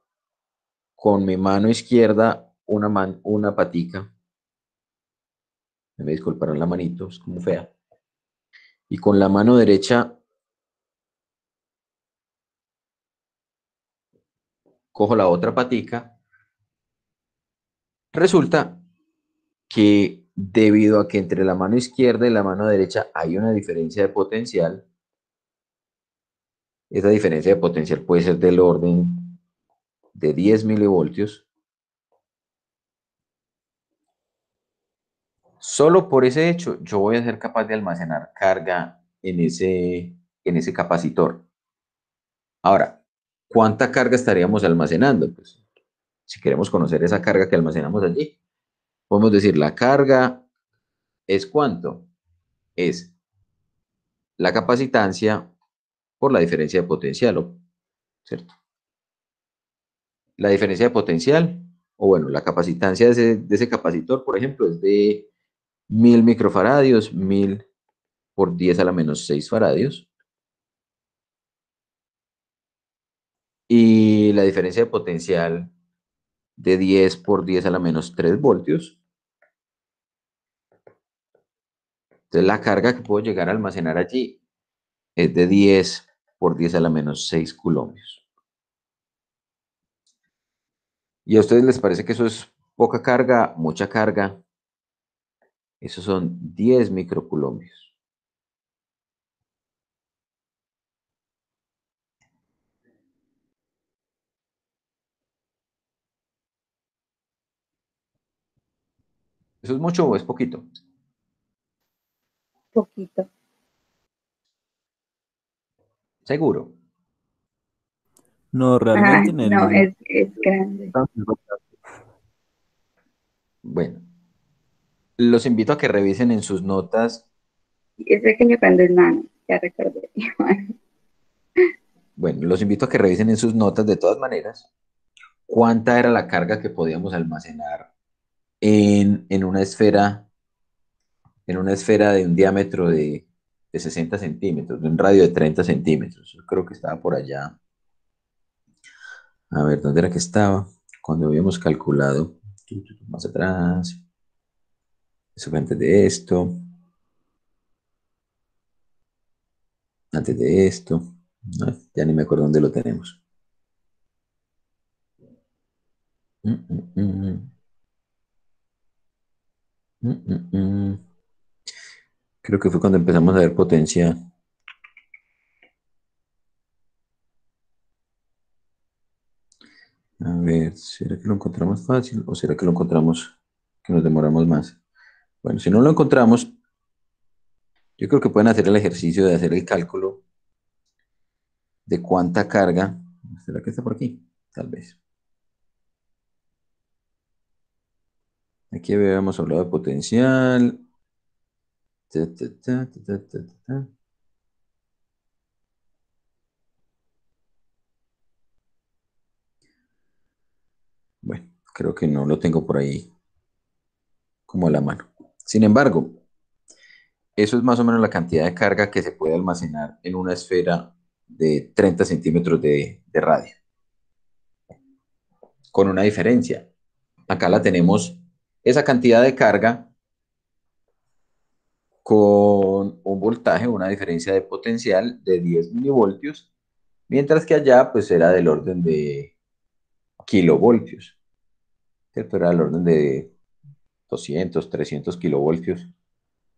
con mi mano izquierda una patica, me disculparán la manito, es como fea, y con la mano derecha cojo la otra patica, resulta que debido a que entre la mano izquierda y la mano derecha hay una diferencia de potencial, esa diferencia de potencial puede ser del orden de 10 milivoltios. Solo por ese hecho, yo voy a ser capaz de almacenar carga en ese capacitor. Ahora, ¿cuánta carga estaríamos almacenando? Pues, si queremos conocer esa carga que almacenamos allí, podemos decir la carga es cuánto. Es la capacitancia por la diferencia de potencial, ¿cierto? La diferencia de potencial, o bueno, la capacitancia de ese capacitor, por ejemplo, es de 1000 microfaradios, 1000 por 10 a la menos 6 faradios. Y la diferencia de potencial de 10 por 10 a la menos 3 voltios. Entonces la carga que puedo llegar a almacenar allí es de 10 por 10 a la menos 6 culombios. ¿Y a ustedes les parece que eso es poca carga, mucha carga? Esos son 10 microculombios. ¿Eso es mucho o es poquito? Poquito. Seguro. No, Ah, realmente en no, el... es grande. Bueno, los invito a que revisen en sus notas. Es pequeño cuando es nano, ya recordé. Bueno, los invito a que revisen en sus notas de todas maneras cuánta era la carga que podíamos almacenar en una esfera de un diámetro de 60 centímetros, de un radio de 30 centímetros. Yo creo que estaba por allá. A ver, ¿dónde era que estaba? Cuando habíamos calculado más atrás. Eso fue antes de esto, antes de esto. No, ya ni me acuerdo dónde lo tenemos. Mm, mm, mm, mm, mm, mm. Creo que fue cuando empezamos a ver potencia. A ver, ¿será que lo encontramos fácil o será que lo encontramos que nos demoramos más? Bueno, si no lo encontramos, yo creo que pueden hacer el ejercicio de hacer el cálculo de cuánta carga. ¿Será que está por aquí? Tal vez. Aquí habíamos hablado de potencial. Ta, ta, ta, ta, ta, ta, ta. Bueno, creo que no lo tengo por ahí como a la mano. Sin embargo, eso es más o menos la cantidad de carga que se puede almacenar en una esfera de 30 centímetros de radio, con una diferencia. Acá la tenemos, esa cantidad de carga con un voltaje, una diferencia de potencial de 10 milivoltios, mientras que allá pues era del orden de kilovoltios, ¿cierto? Era del orden de 200, 300 kilovoltios,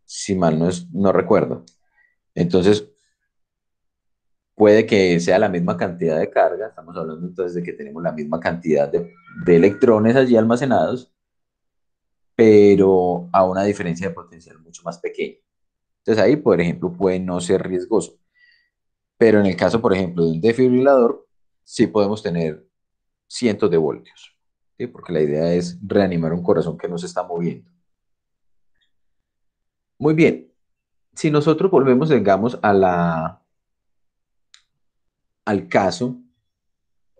si mal no recuerdo. Entonces, puede que sea la misma cantidad de carga, estamos hablando entonces de que tenemos la misma cantidad de electrones allí almacenados, pero a una diferencia de potencial mucho más pequeña. Entonces ahí, por ejemplo, puede no ser riesgoso. Pero en el caso, por ejemplo, de un desfibrilador, sí podemos tener cientos de voltios, ¿sí? Porque la idea es reanimar un corazón que no se está moviendo. Muy bien, si nosotros volvemos, digamos, al caso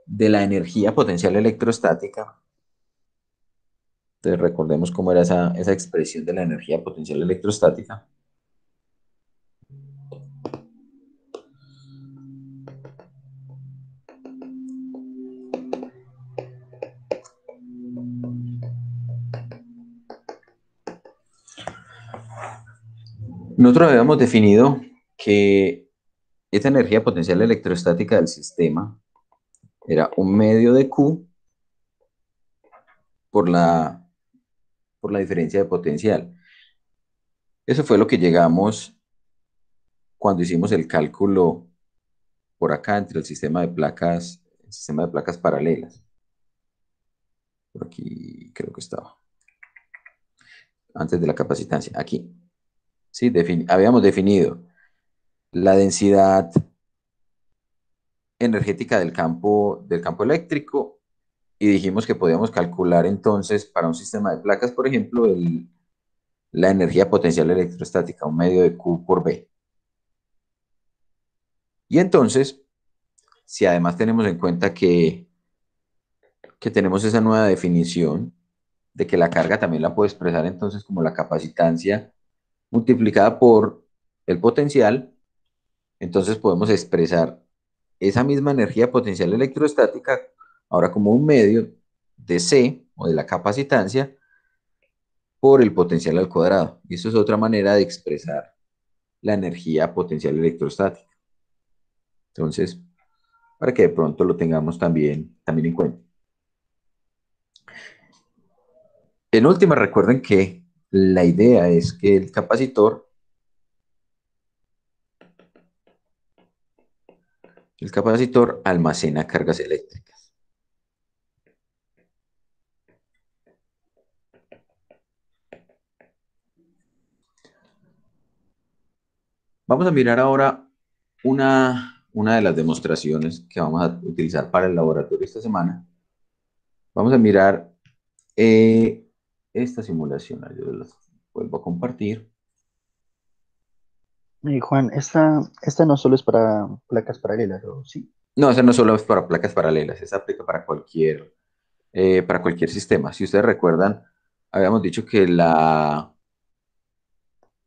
de la energía potencial electrostática, entonces recordemos cómo era esa expresión de la energía potencial electrostática. Nosotros habíamos definido que esta energía potencial electrostática del sistema era un medio de Q por la diferencia de potencial. Eso fue lo que llegamos cuando hicimos el cálculo por acá entre el sistema de placas paralelas. Por aquí creo que estaba, antes de la capacitancia, aquí. Sí, habíamos definido la densidad energética del campo eléctrico y dijimos que podíamos calcular entonces para un sistema de placas, por ejemplo, la energía potencial electrostática, un medio de Q por B. Y entonces, si además tenemos en cuenta que tenemos esa nueva definición de que la carga también la puedo expresar entonces como la capacitancia multiplicada por el potencial, entonces podemos expresar esa misma energía potencial electrostática ahora como un medio de C o de la capacitancia por el potencial al cuadrado. Y eso es otra manera de expresar la energía potencial electrostática. Entonces, para que de pronto lo tengamos también en cuenta. En última, recuerden que la idea es que el capacitor almacena cargas eléctricas. Vamos a mirar ahora una una de las demostraciones que vamos a utilizar para el laboratorio esta semana. Vamos a mirar esta simulación. Yo la vuelvo a compartir. Juan, esta no solo es para placas paralelas, ¿o sí? No, esa no solo es para placas paralelas, esa aplica para cualquier sistema. Si ustedes recuerdan, habíamos dicho que la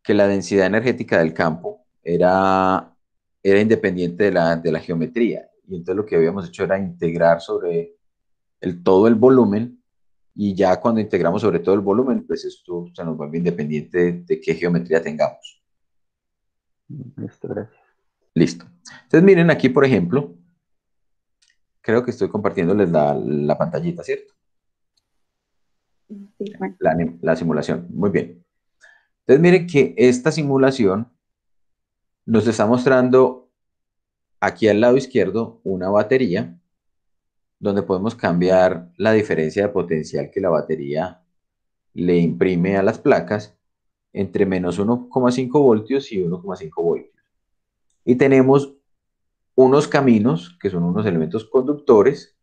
densidad energética del campo era independiente de la geometría. Y entonces lo que habíamos hecho era integrar sobre todo el volumen, y ya cuando integramos sobre todo el volumen, pues esto se nos vuelve independiente de qué geometría tengamos. Listo, gracias. Listo. Entonces miren aquí, por ejemplo, creo que estoy compartiéndoles la pantallita, ¿cierto? Sí, Juan. La simulación. Muy bien. Entonces miren que esta simulación nos está mostrando aquí al lado izquierdo una batería donde podemos cambiar la diferencia de potencial que la batería le imprime a las placas entre menos 1,5 voltios y 1,5 voltios. Y tenemos unos caminos que son unos elementos conductores.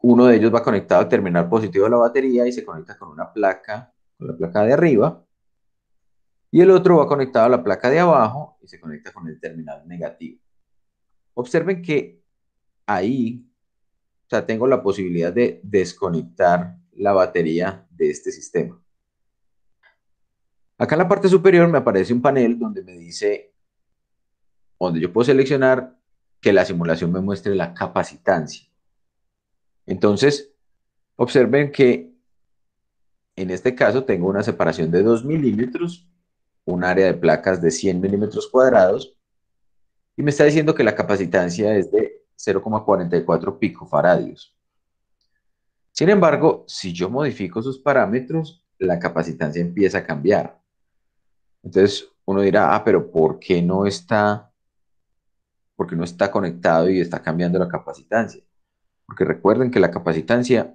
Uno de ellos va conectado al terminal positivo de la batería y se conecta con una placa, con la placa de arriba. Y el otro va conectado a la placa de abajo y se conecta con el terminal negativo. Observen que ahí, o sea, tengo la posibilidad de desconectar la batería de este sistema. Acá en la parte superior me aparece un panel donde me dice, donde yo puedo seleccionar que la simulación me muestre la capacitancia. Entonces, observen que en este caso tengo una separación de 2 milímetros, un área de placas de 100 milímetros cuadrados, y me está diciendo que la capacitancia es de 0,44 picofaradios. Sin embargo, si yo modifico sus parámetros, la capacitancia empieza a cambiar. Entonces uno dirá, pero por qué no está conectado y está cambiando la capacitancia? Porque recuerden que la capacitancia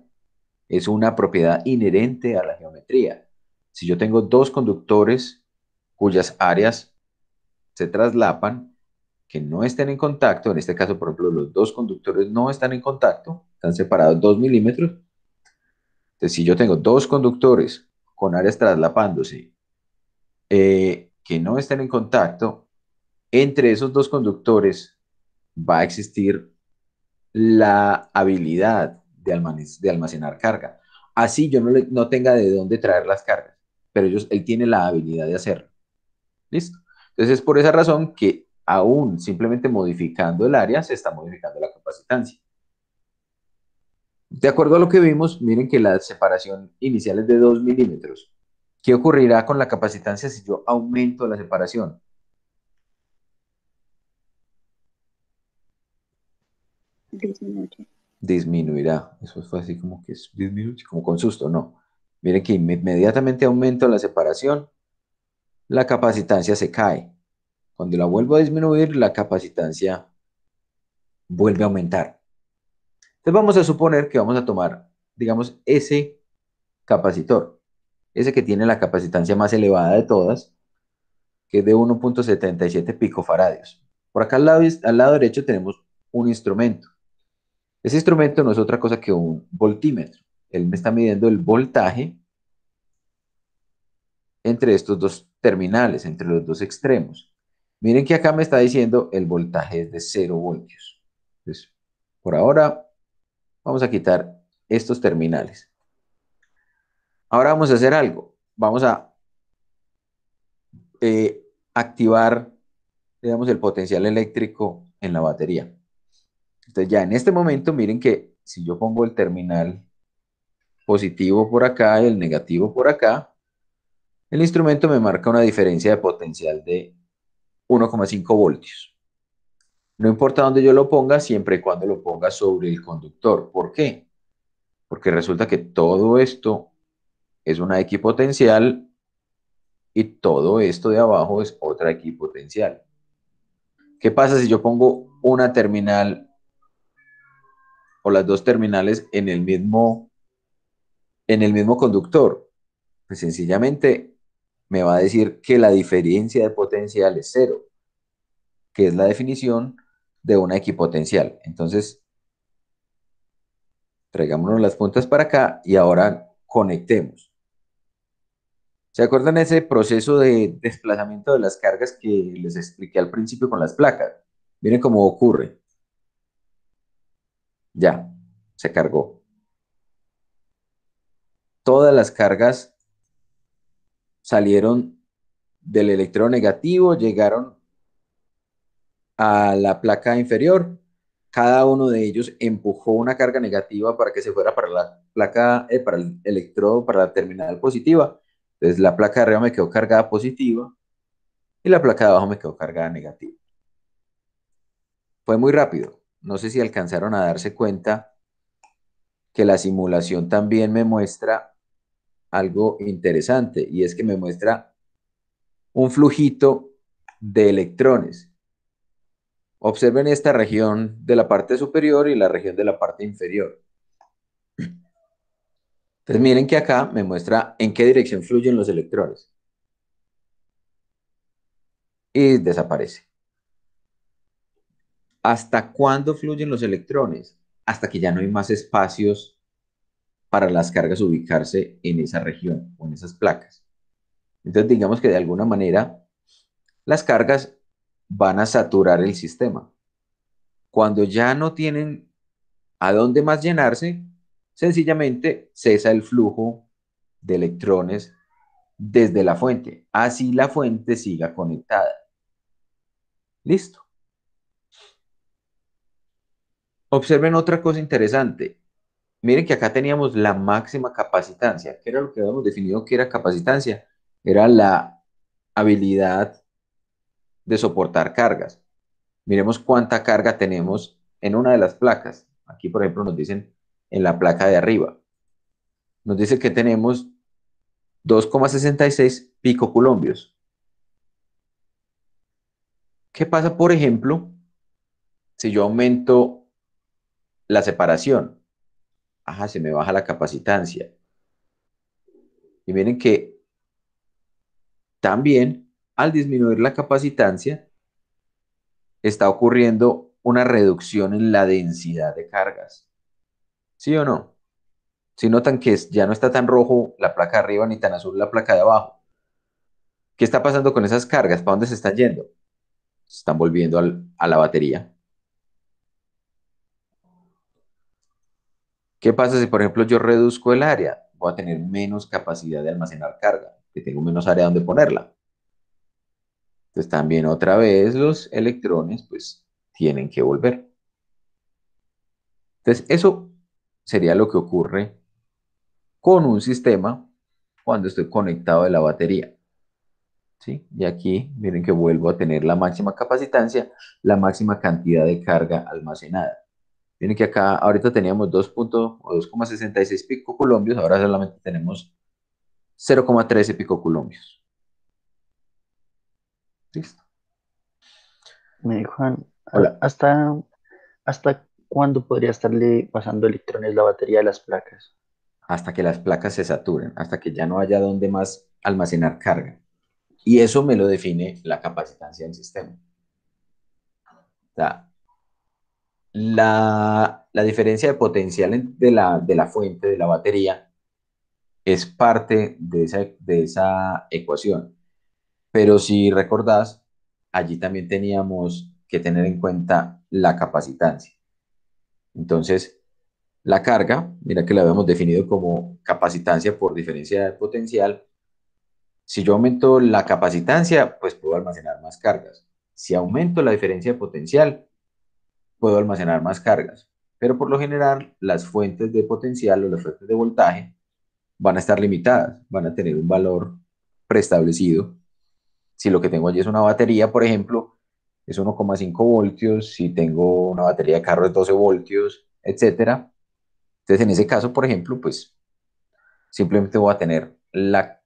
es una propiedad inherente a la geometría. Si yo tengo dos conductores cuyas áreas se traslapan, que no estén en contacto, en este caso, por ejemplo, los dos conductores no están en contacto, están separados 2 milímetros. Entonces, si yo tengo dos conductores con áreas traslapándose que no estén en contacto, entre esos dos conductores va a existir la habilidad de almacenar carga. Así yo no tenga de dónde traer las cargas, pero él tiene la habilidad de hacerlo. ¿Listo? Entonces es por esa razón que aún simplemente modificando el área se está modificando la capacitancia. De acuerdo a lo que vimos, miren que la separación inicial es de 2 milímetros. ¿Qué ocurrirá con la capacitancia si yo aumento la separación? Disminuye. Disminuirá. Eso fue así como que disminuye, como con susto, no. Miren que inmediatamente aumento la separación, la capacitancia se cae. Cuando la vuelvo a disminuir, la capacitancia vuelve a aumentar. Entonces vamos a suponer que vamos a tomar, digamos, ese capacitor, ese que tiene la capacitancia más elevada de todas, que es de 1,77 picofaradios. Por acá al lado derecho tenemos un instrumento. Ese instrumento no es otra cosa que un voltímetro. Él me está midiendo el voltaje entre estos dos terminales, entre los dos extremos. Miren que acá me está diciendo el voltaje es de 0 voltios. Entonces, por ahora vamos a quitar estos terminales. Ahora vamos a hacer algo. Vamos a activar, digamos, el potencial eléctrico en la batería. Entonces ya en este momento, miren que si yo pongo el terminal positivo por acá y el negativo por acá, el instrumento me marca una diferencia de potencial de 1,5 voltios. No importa dónde yo lo ponga, siempre y cuando lo ponga sobre el conductor. ¿Por qué? Porque resulta que todo esto es una equipotencial y todo esto de abajo es otra equipotencial. ¿Qué pasa si yo pongo una terminal o las dos terminales en el mismo conductor? Pues sencillamente me va a decir que la diferencia de potencial es cero. que es la definición de una equipotencial. Entonces, traigámonos las puntas para acá y ahora conectemos. ¿Se acuerdan ese proceso de desplazamiento de las cargas que les expliqué al principio con las placas? Miren cómo ocurre. Ya, se cargó. Todas las cargas salieron del electrodo negativo, llegaron a la placa inferior. Cada uno de ellos empujó una carga negativa para que se fuera para la placa, para el electrodo, para la terminal positiva. Entonces la placa de arriba me quedó cargada positiva y la placa de abajo me quedó cargada negativa. Fue muy rápido. No sé si alcanzaron a darse cuenta que la simulación también me muestra algo interesante y es que me muestra un flujito de electrones. Observen esta región de la parte superior y la región de la parte inferior. Entonces miren que acá me muestra en qué dirección fluyen los electrones. Y desaparece. ¿Hasta cuándo fluyen los electrones? Hasta que ya no hay más espacios para las cargas ubicarse en esa región o en esas placas. Entonces digamos que de alguna manera las cargas van a saturar el sistema. Cuando ya no tienen a dónde más llenarse, sencillamente cesa el flujo de electrones desde la fuente. Así la fuente siga conectada. Listo. Observen otra cosa interesante. Miren que acá teníamos la máxima capacitancia. ¿Qué era lo que habíamos definido que era capacitancia? Era la habilidad de soportar cargas. Miremos cuánta carga tenemos en una de las placas. Aquí, por ejemplo, nos dicen en la placa de arriba. Nos dice que tenemos 2,66 picoculombios. ¿Qué pasa, por ejemplo, si yo aumento la separación? Ajá, se me baja la capacitancia. Y miren que también al disminuir la capacitancia está ocurriendo una reducción en la densidad de cargas. ¿Sí o no? Si notan que ya no está tan rojo la placa de arriba ni tan azul la placa de abajo. ¿Qué está pasando con esas cargas? ¿Para dónde se están yendo? Se están volviendo a la batería. ¿Qué pasa si, por ejemplo, yo reduzco el área? Voy a tener menos capacidad de almacenar carga, que tengo menos área donde ponerla. Entonces también otra vez los electrones pues tienen que volver. Entonces eso sería lo que ocurre con un sistema cuando estoy conectado de la batería. ¿Sí? Y aquí miren que vuelvo a tener la máxima capacitancia, la máxima cantidad de carga almacenada. Miren que acá ahorita teníamos 2,66 picoculombios, ahora solamente tenemos 0,13 picoculombios. Listo. Juan, Hola. ¿hasta cuándo podría estarle pasando electrones la batería de las placas? Hasta que las placas se saturen, hasta que ya no haya donde más almacenar carga. Y eso me lo define la capacitancia del sistema. O sea, la diferencia de potencial de la fuente, de la batería, es parte de esa ecuación. Pero si recordás, allí también teníamos que tener en cuenta la capacitancia. Entonces, la carga, mira que la habíamos definido como capacitancia por diferencia de potencial. Si yo aumento la capacitancia, pues puedo almacenar más cargas. Si aumento la diferencia de potencial, puedo almacenar más cargas. Pero por lo general, las fuentes de potencial o las fuentes de voltaje van a estar limitadas, van a tener un valor preestablecido. Si lo que tengo allí es una batería, por ejemplo, es 1,5 voltios, si tengo una batería de carro es 12 voltios, etcétera. Entonces, en ese caso, por ejemplo, pues simplemente voy a tener la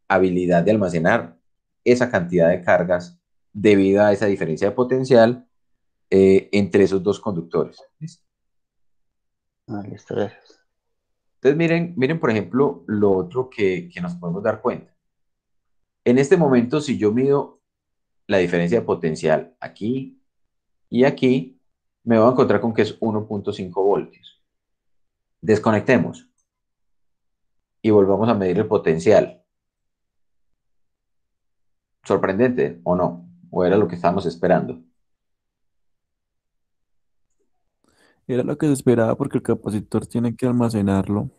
habilidad de almacenar esa cantidad de cargas debido a esa diferencia de potencial entre esos dos conductores. ¿Listo? Listo, gracias. Entonces, miren, por ejemplo, lo otro que nos podemos dar cuenta. En este momento, si yo mido la diferencia de potencial aquí y aquí, me voy a encontrar con que es 1.5 voltios. Desconectemos y volvamos a medir el potencial. ¿Sorprendente o no? ¿O era lo que estábamos esperando? Era lo que se esperaba porque el capacitor tiene que almacenarlo.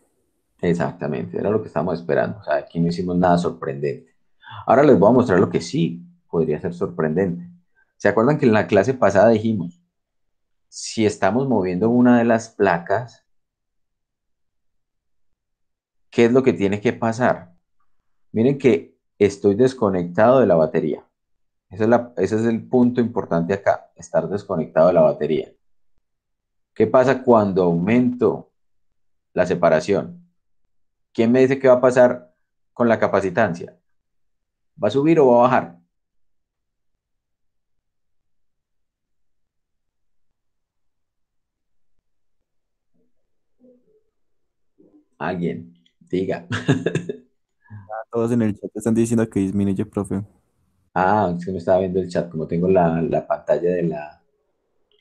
Exactamente, era lo que estábamos esperando. O sea, aquí no hicimos nada sorprendente. Ahora les voy a mostrar lo que sí podría ser sorprendente. ¿Se acuerdan que en la clase pasada dijimos, si estamos moviendo una de las placas, ¿qué es lo que tiene que pasar? Miren que estoy desconectado de la batería. Ese es el punto importante acá, estar desconectado de la batería. ¿Qué pasa cuando aumento la separación? ¿Quién me dice qué va a pasar con la capacitancia? ¿Va a subir o va a bajar? Alguien, diga. Todos en el chat están diciendo que disminuye, profe. Ah, es que no estaba viendo el chat. Como tengo la pantalla de la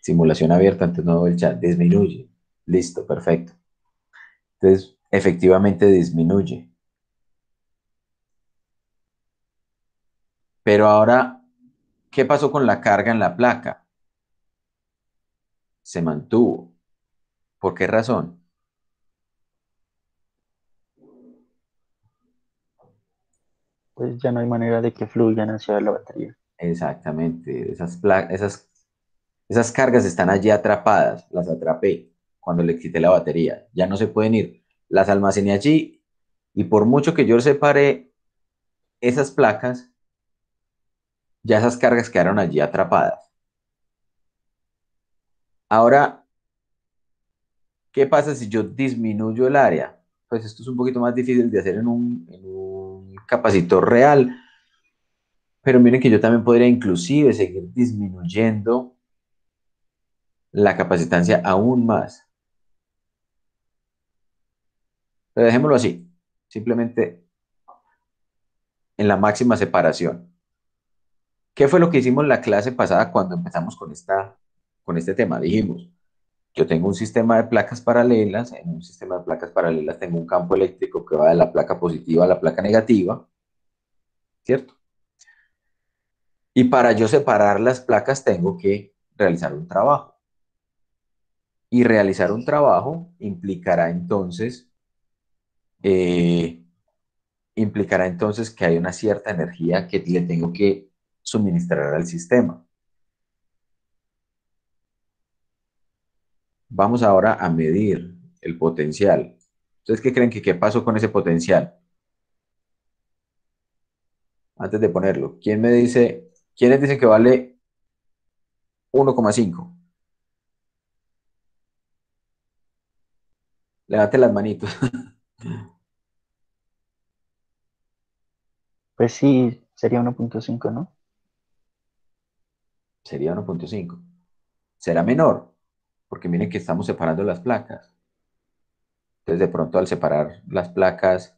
simulación abierta, entonces no veo el chat. Disminuye. Listo, perfecto. Entonces, efectivamente disminuye. Pero ahora, ¿qué pasó con la carga en la placa? Se mantuvo. ¿Por qué razón? Pues ya no hay manera de que fluyan hacia la batería. Exactamente. Esas cargas están allí atrapadas. Las atrapé cuando le quité la batería. Ya no se pueden ir. Las almacené allí y por mucho que yo separe esas placas, ya esas cargas quedaron allí atrapadas. Ahora, ¿qué pasa si yo disminuyo el área? Pues esto es un poquito más difícil de hacer en un capacitor real, pero miren que yo también podría inclusive seguir disminuyendo la capacitancia aún más. Pero dejémoslo así, simplemente en la máxima separación. ¿Qué fue lo que hicimos la clase pasada cuando empezamos con este tema? Dijimos, yo tengo un sistema de placas paralelas, en un sistema de placas paralelas tengo un campo eléctrico que va de la placa positiva a la placa negativa, ¿cierto? Y para yo separar las placas tengo que realizar un trabajo. Y realizar un trabajo eh, implicará entonces que hay una cierta energía que le tengo que suministrar al sistema. Vamos ahora a medir el potencial. ¿Ustedes qué creen que qué pasó con ese potencial? Antes de ponerlo, ¿quiénes dicen que vale 1,5? Levanten las manitos. Pues sí, sería 1.5, ¿no? Sería 1,5. Será menor, porque miren que estamos separando las placas. Entonces, de pronto, al separar las placas,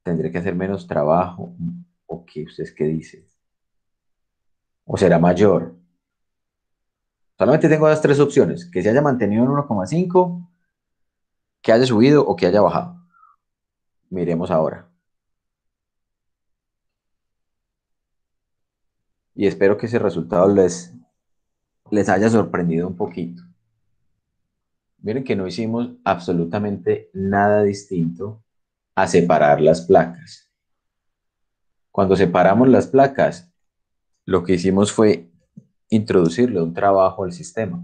tendré que hacer menos trabajo. ¿O qué? ¿Ustedes qué dicen? ¿O será mayor? Solamente tengo las tres opciones: que se haya mantenido en 1,5, que haya subido o que haya bajado. Miremos ahora. Y espero que ese resultado les haya sorprendido un poquito. Miren que no hicimos absolutamente nada distinto a separar las placas. Cuando separamos las placas, lo que hicimos fue introducirle un trabajo al sistema.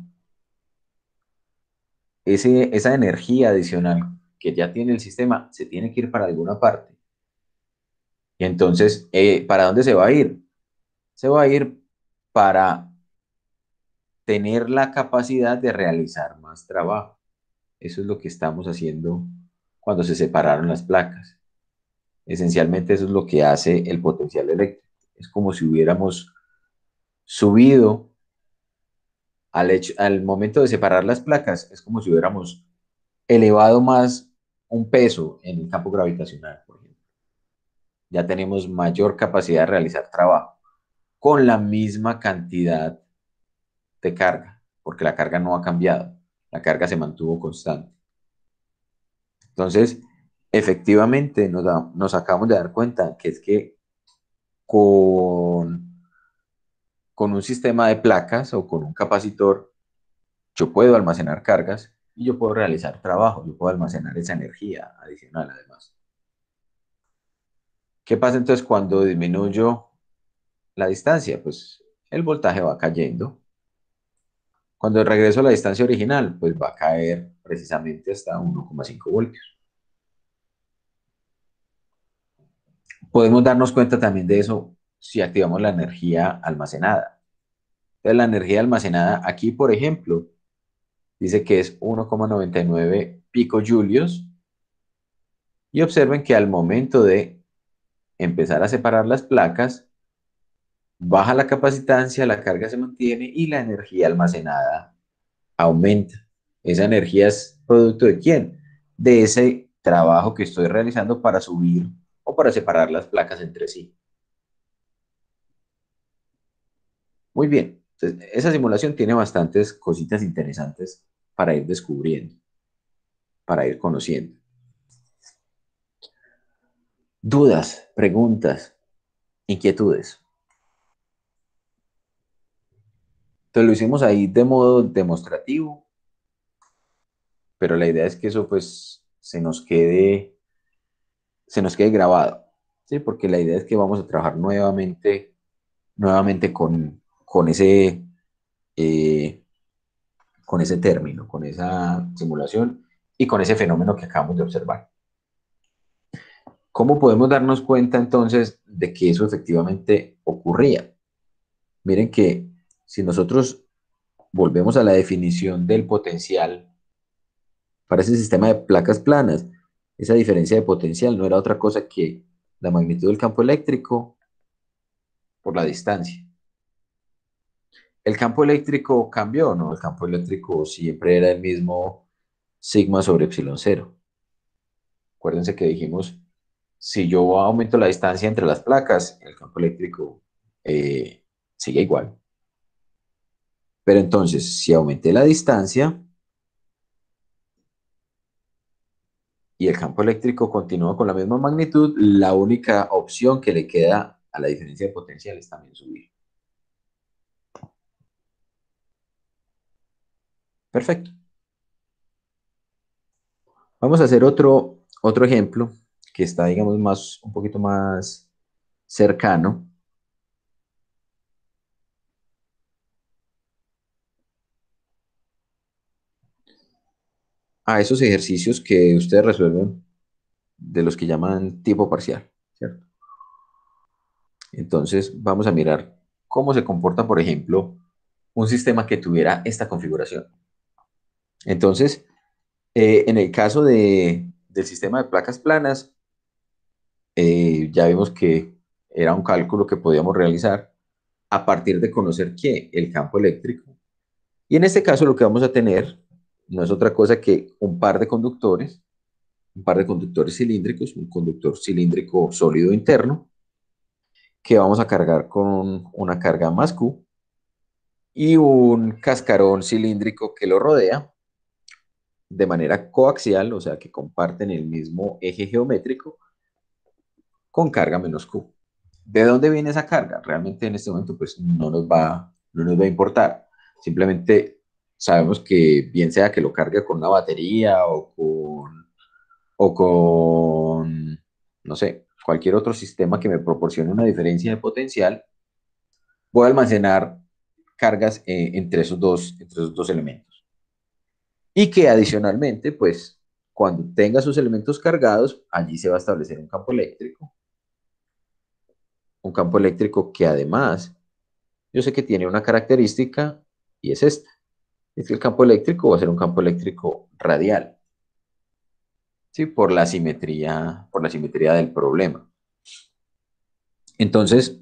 Esa energía adicional que ya tiene el sistema se tiene que ir para alguna parte. Y entonces, ¿para dónde se va a ir? Se va a ir para tener la capacidad de realizar más trabajo. Eso es lo que estamos haciendo cuando se separaron las placas. Esencialmente eso es lo que hace el potencial eléctrico. Es como si hubiéramos subido al momento de separar las placas, es como si hubiéramos elevado más un peso en el campo gravitacional, por ejemplo. Ya tenemos mayor capacidad de realizar trabajo. con la misma cantidad de carga, porque la carga no ha cambiado, la carga se mantuvo constante. Entonces, efectivamente, nos acabamos de dar cuenta que es que con, con un sistema de placas o con un capacitor, yo puedo almacenar cargas y yo puedo realizar trabajo, yo puedo almacenar esa energía adicional además. ¿Qué pasa entonces cuando disminuyo la distancia? Pues el voltaje va cayendo. Cuando regreso a la distancia original, pues va a caer precisamente hasta 1,5 voltios. Podemos darnos cuenta también de eso si activamos la energía almacenada. Entonces, la energía almacenada aquí, por ejemplo, dice que es 1,99 picojulios. Y observen que al momento de empezar a separar las placas, baja la capacitancia, la carga se mantiene y la energía almacenada aumenta. Esa energía es producto de quién? De ese trabajo que estoy realizando para subir o para separar las placas entre sí. Muy bien. Entonces, esa simulación tiene bastantes cositas interesantes para ir descubriendo, para ir conociendo. Dudas, preguntas, inquietudes. Entonces lo hicimos ahí de modo demostrativo, pero la idea es que eso pues se nos quede grabado, ¿sí? Porque la idea es que vamos a trabajar nuevamente eh, con ese término, con esa simulación y con ese fenómeno que acabamos de observar. ¿Cómo podemos darnos cuenta entonces de que eso efectivamente ocurría? Miren que si nosotros volvemos a la definición del potencial para ese sistema de placas planas, esa diferencia de potencial no era otra cosa que la magnitud del campo eléctrico por la distancia. ¿El campo eléctrico cambió? No, el campo eléctrico siempre era el mismo sigma sobre epsilon cero. Acuérdense que dijimos, si yo aumento la distancia entre las placas, el campo eléctrico sigue igual. Pero entonces, si aumenté la distancia y el campo eléctrico continúa con la misma magnitud, la única opción que le queda a la diferencia de potencial es también subir. Perfecto. Vamos a hacer otro ejemplo que está, digamos, un poquito más cercano. A esos ejercicios que ustedes resuelven de los que llaman tipo parcial, ¿cierto? Entonces, vamos a mirar cómo se comporta, por ejemplo, un sistema que tuviera esta configuración. Entonces, en el caso del sistema de placas planas, ya vimos que era un cálculo que podíamos realizar a partir de conocer qué, el campo eléctrico. Y en este caso lo que vamos a tener no es otra cosa que un par de conductores cilíndricos, un conductor cilíndrico sólido interno, que vamos a cargar con una carga más Q, y un cascarón cilíndrico que lo rodea de manera coaxial, o sea que comparten el mismo eje geométrico, con carga menos Q. ¿De dónde viene esa carga? Realmente en este momento pues no nos va a importar. Simplemente sabemos que bien sea que lo cargue con una batería o con, no sé, cualquier otro sistema que me proporcione una diferencia de potencial, voy a almacenar cargas entre esos dos elementos. Y que adicionalmente, pues, cuando tenga sus elementos cargados, allí se va a establecer un campo eléctrico que además, yo sé que tiene una característica y es esta. Es que el campo eléctrico va a ser un campo eléctrico radial, ¿sí? Por la simetría del problema. Entonces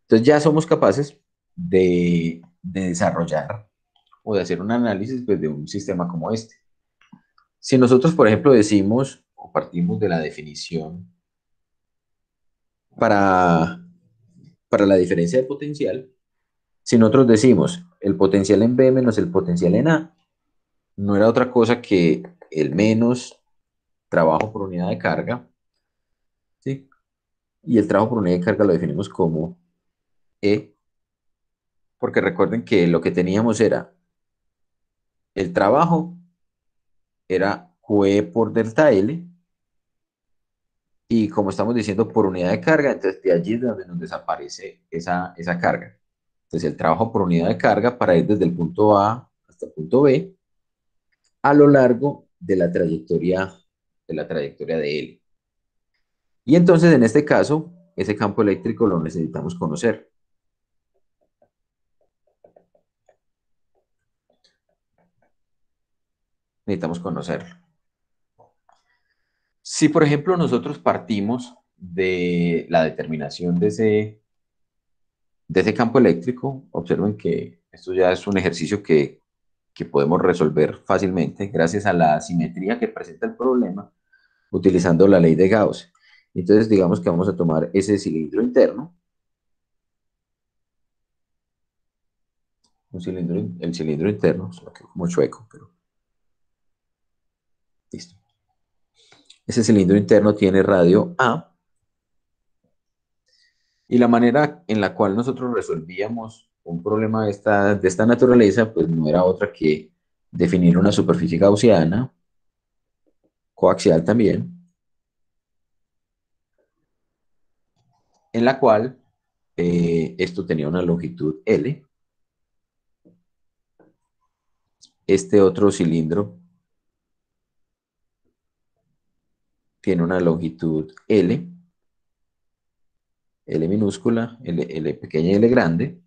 ya somos capaces de desarrollar o de hacer un análisis pues, de un sistema como este. Si nosotros, por ejemplo, decimos o partimos de la definición para para la diferencia de potencial, si nosotros decimos el potencial en B menos el potencial en A, no era otra cosa que el menos trabajo por unidad de carga, ¿sí? Y el trabajo por unidad de carga lo definimos como E, porque recuerden que lo que teníamos era el trabajo, era QE por delta L, y como estamos diciendo por unidad de carga, entonces de allí es de donde nos desaparece esa carga. Entonces el trabajo por unidad de carga para ir desde el punto A hasta el punto B a lo largo de la trayectoria de L. Y entonces en este caso, ese campo eléctrico lo necesitamos conocer. Necesitamos conocerlo. Si por ejemplo nosotros partimos de la determinación de ese campo eléctrico, observen que esto ya es un ejercicio que podemos resolver fácilmente gracias a la simetría que presenta el problema utilizando la ley de Gauss. Entonces digamos que vamos a tomar ese cilindro interno, el cilindro interno, solo que como chueco, pero listo. Ese cilindro interno tiene radio A, y la manera en la cual nosotros resolvíamos un problema de esta naturaleza, pues no era otra que definir una superficie gaussiana, coaxial también, en la cual esto tenía una longitud L. Este otro cilindro tiene una longitud L, L minúscula, L pequeña y L grande.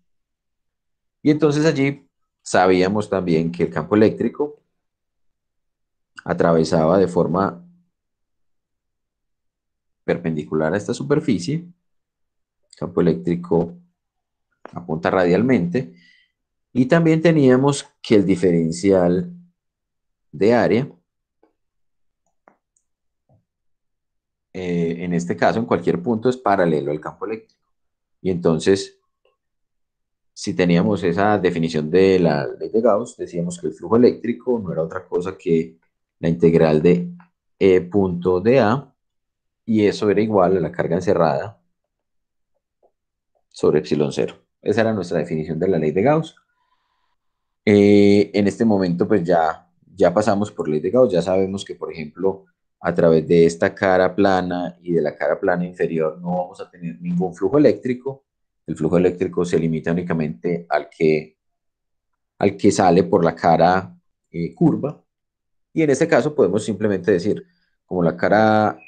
Y entonces allí sabíamos también que el campo eléctrico atravesaba de forma perpendicular a esta superficie. El campo eléctrico apunta radialmente. Y también teníamos que el diferencial de área, en este caso, en cualquier punto, es paralelo al campo eléctrico. Y entonces, si teníamos esa definición de la ley de Gauss, decíamos que el flujo eléctrico no era otra cosa que la integral de E punto de A, y eso era igual a la carga encerrada sobre epsilon cero. Esa era nuestra definición de la ley de Gauss. En este momento, pues ya pasamos por ley de Gauss, ya sabemos que, por ejemplo, a través de esta cara plana y de la cara plana inferior no vamos a tener ningún flujo eléctrico. El flujo eléctrico se limita únicamente al que sale por la cara curva. Y en este caso podemos simplemente decir, como la cara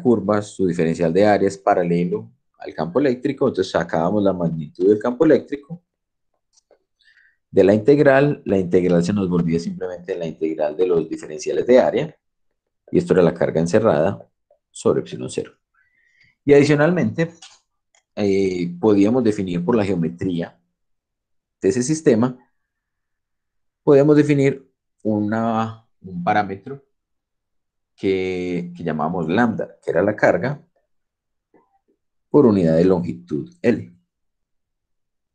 curva, su diferencial de área es paralelo al campo eléctrico, entonces sacábamos la magnitud del campo eléctrico. De la integral se nos volvía simplemente la integral de los diferenciales de área, y esto era la carga encerrada sobre epsilon cero. Y adicionalmente, podíamos definir por la geometría de ese sistema, podíamos definir un parámetro que llamábamos lambda, que era la carga por unidad de longitud L.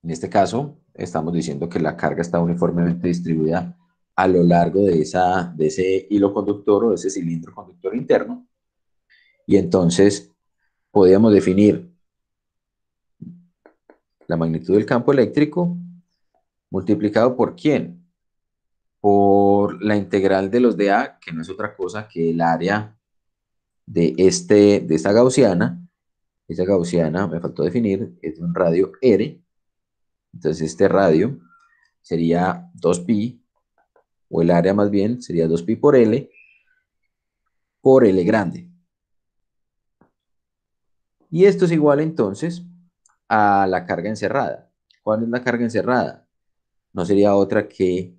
En este caso, estamos diciendo que la carga está uniformemente distribuida a lo largo de ese hilo conductor o de ese cilindro conductor interno. Y entonces podíamos definir la magnitud del campo eléctrico multiplicado por ¿quién? Por la integral de los de A, que no es otra cosa que el área de esta gaussiana. Esa gaussiana, me faltó definir, es de un radio R. Entonces este radio sería 2pi, o el área más bien sería 2pi por L grande. Y esto es igual entonces a la carga encerrada. ¿Cuál es la carga encerrada? No sería otra que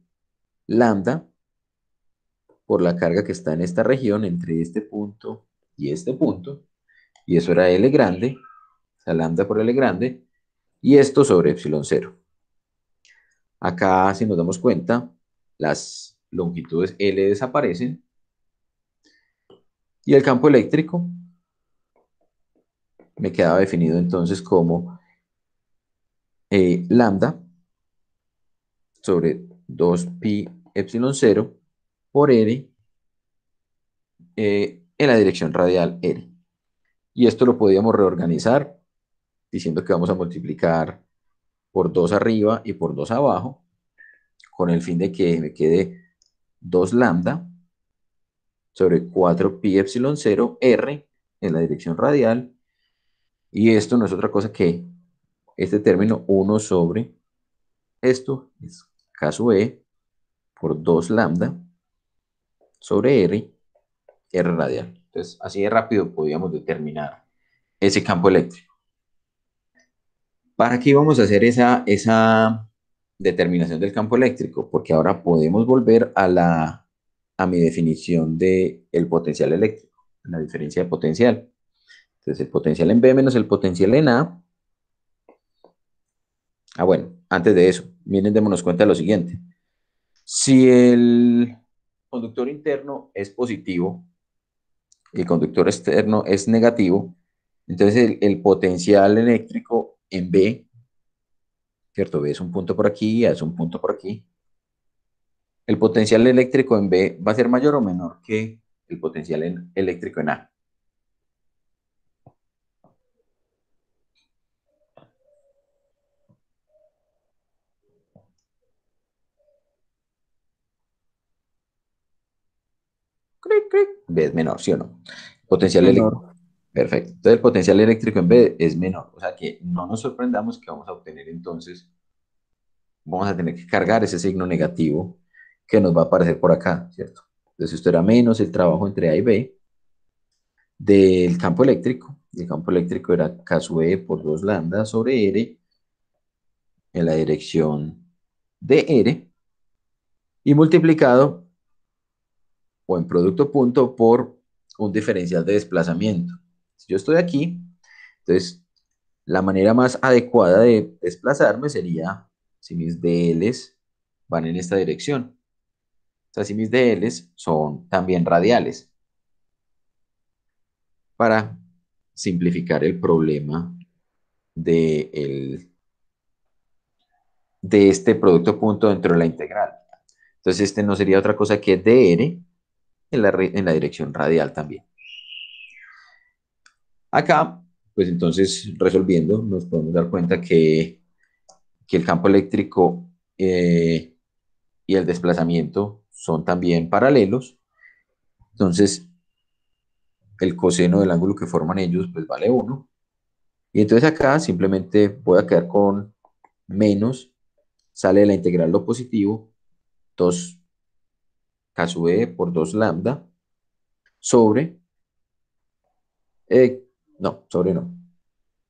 lambda por la carga que está en esta región entre este punto y este punto. Y eso era L grande, o sea, lambda por L grande, y esto sobre epsilon cero. Acá, si nos damos cuenta, las longitudes L desaparecen y el campo eléctrico me quedaba definido entonces como lambda sobre 2pi epsilon 0 por r en la dirección radial r. Y esto lo podíamos reorganizar diciendo que vamos a multiplicar por 2 arriba y por 2 abajo, con el fin de que me quede 2 lambda sobre 4pi epsilon 0 r en la dirección radial. Y esto no es otra cosa que este término 1 sobre esto, es k sub e por 2 lambda sobre r radial. Entonces, así de rápido podíamos determinar ese campo eléctrico. ¿Para qué íbamos a hacer esa determinación del campo eléctrico? Porque ahora podemos volver a mi definición del potencial eléctrico, la diferencia de potencial. Entonces, el potencial en B menos el potencial en A. Bueno, antes de eso, miren, démonos cuenta de lo siguiente. Si el conductor interno es positivo y el conductor externo es negativo, entonces el potencial eléctrico en B, ¿cierto? B es un punto por aquí, A es un punto por aquí. El potencial eléctrico en B va a ser mayor o menor que el potencial eléctrico en A. B es menor, ¿sí o no? Potencial eléctrico. Menor. Perfecto. Entonces el potencial eléctrico en B es menor. O sea que no nos sorprendamos que vamos a obtener entonces, vamos a tener que cargar ese signo negativo que nos va a aparecer por acá, ¿cierto? Entonces esto era menos el trabajo entre A y B del campo eléctrico. El campo eléctrico era K sub E por 2 lambda sobre R en la dirección de R y multiplicado o en producto punto por un diferencial de desplazamiento. Si yo estoy aquí, entonces la manera más adecuada de desplazarme sería si mis DLs van en esta dirección. O sea, si mis DLs son también radiales. Para simplificar el problema de este producto punto dentro de la integral. Entonces este no sería otra cosa que dr en la dirección radial también. Acá, pues entonces resolviendo, nos podemos dar cuenta que el campo eléctrico y el desplazamiento son también paralelos. Entonces, el coseno del ángulo que forman ellos, pues vale 1. Y entonces acá simplemente voy a quedar con menos, sale de la integral lo positivo, 2 k sub e por 2 lambda, sobre, sobre no,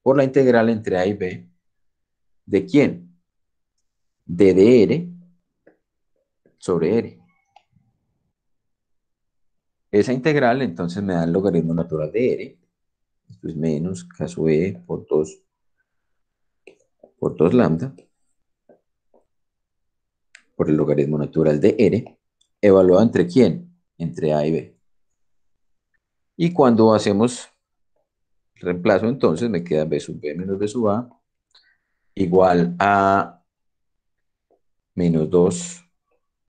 por la integral entre a y b, ¿de quién? De dr sobre r. Esa integral entonces me da el logaritmo natural de r, esto es menos k sub e por 2 lambda, por el logaritmo natural de r, evaluado entre quién, entre a y b. Y cuando hacemos el reemplazo, entonces me queda b sub b menos b sub a igual a menos 2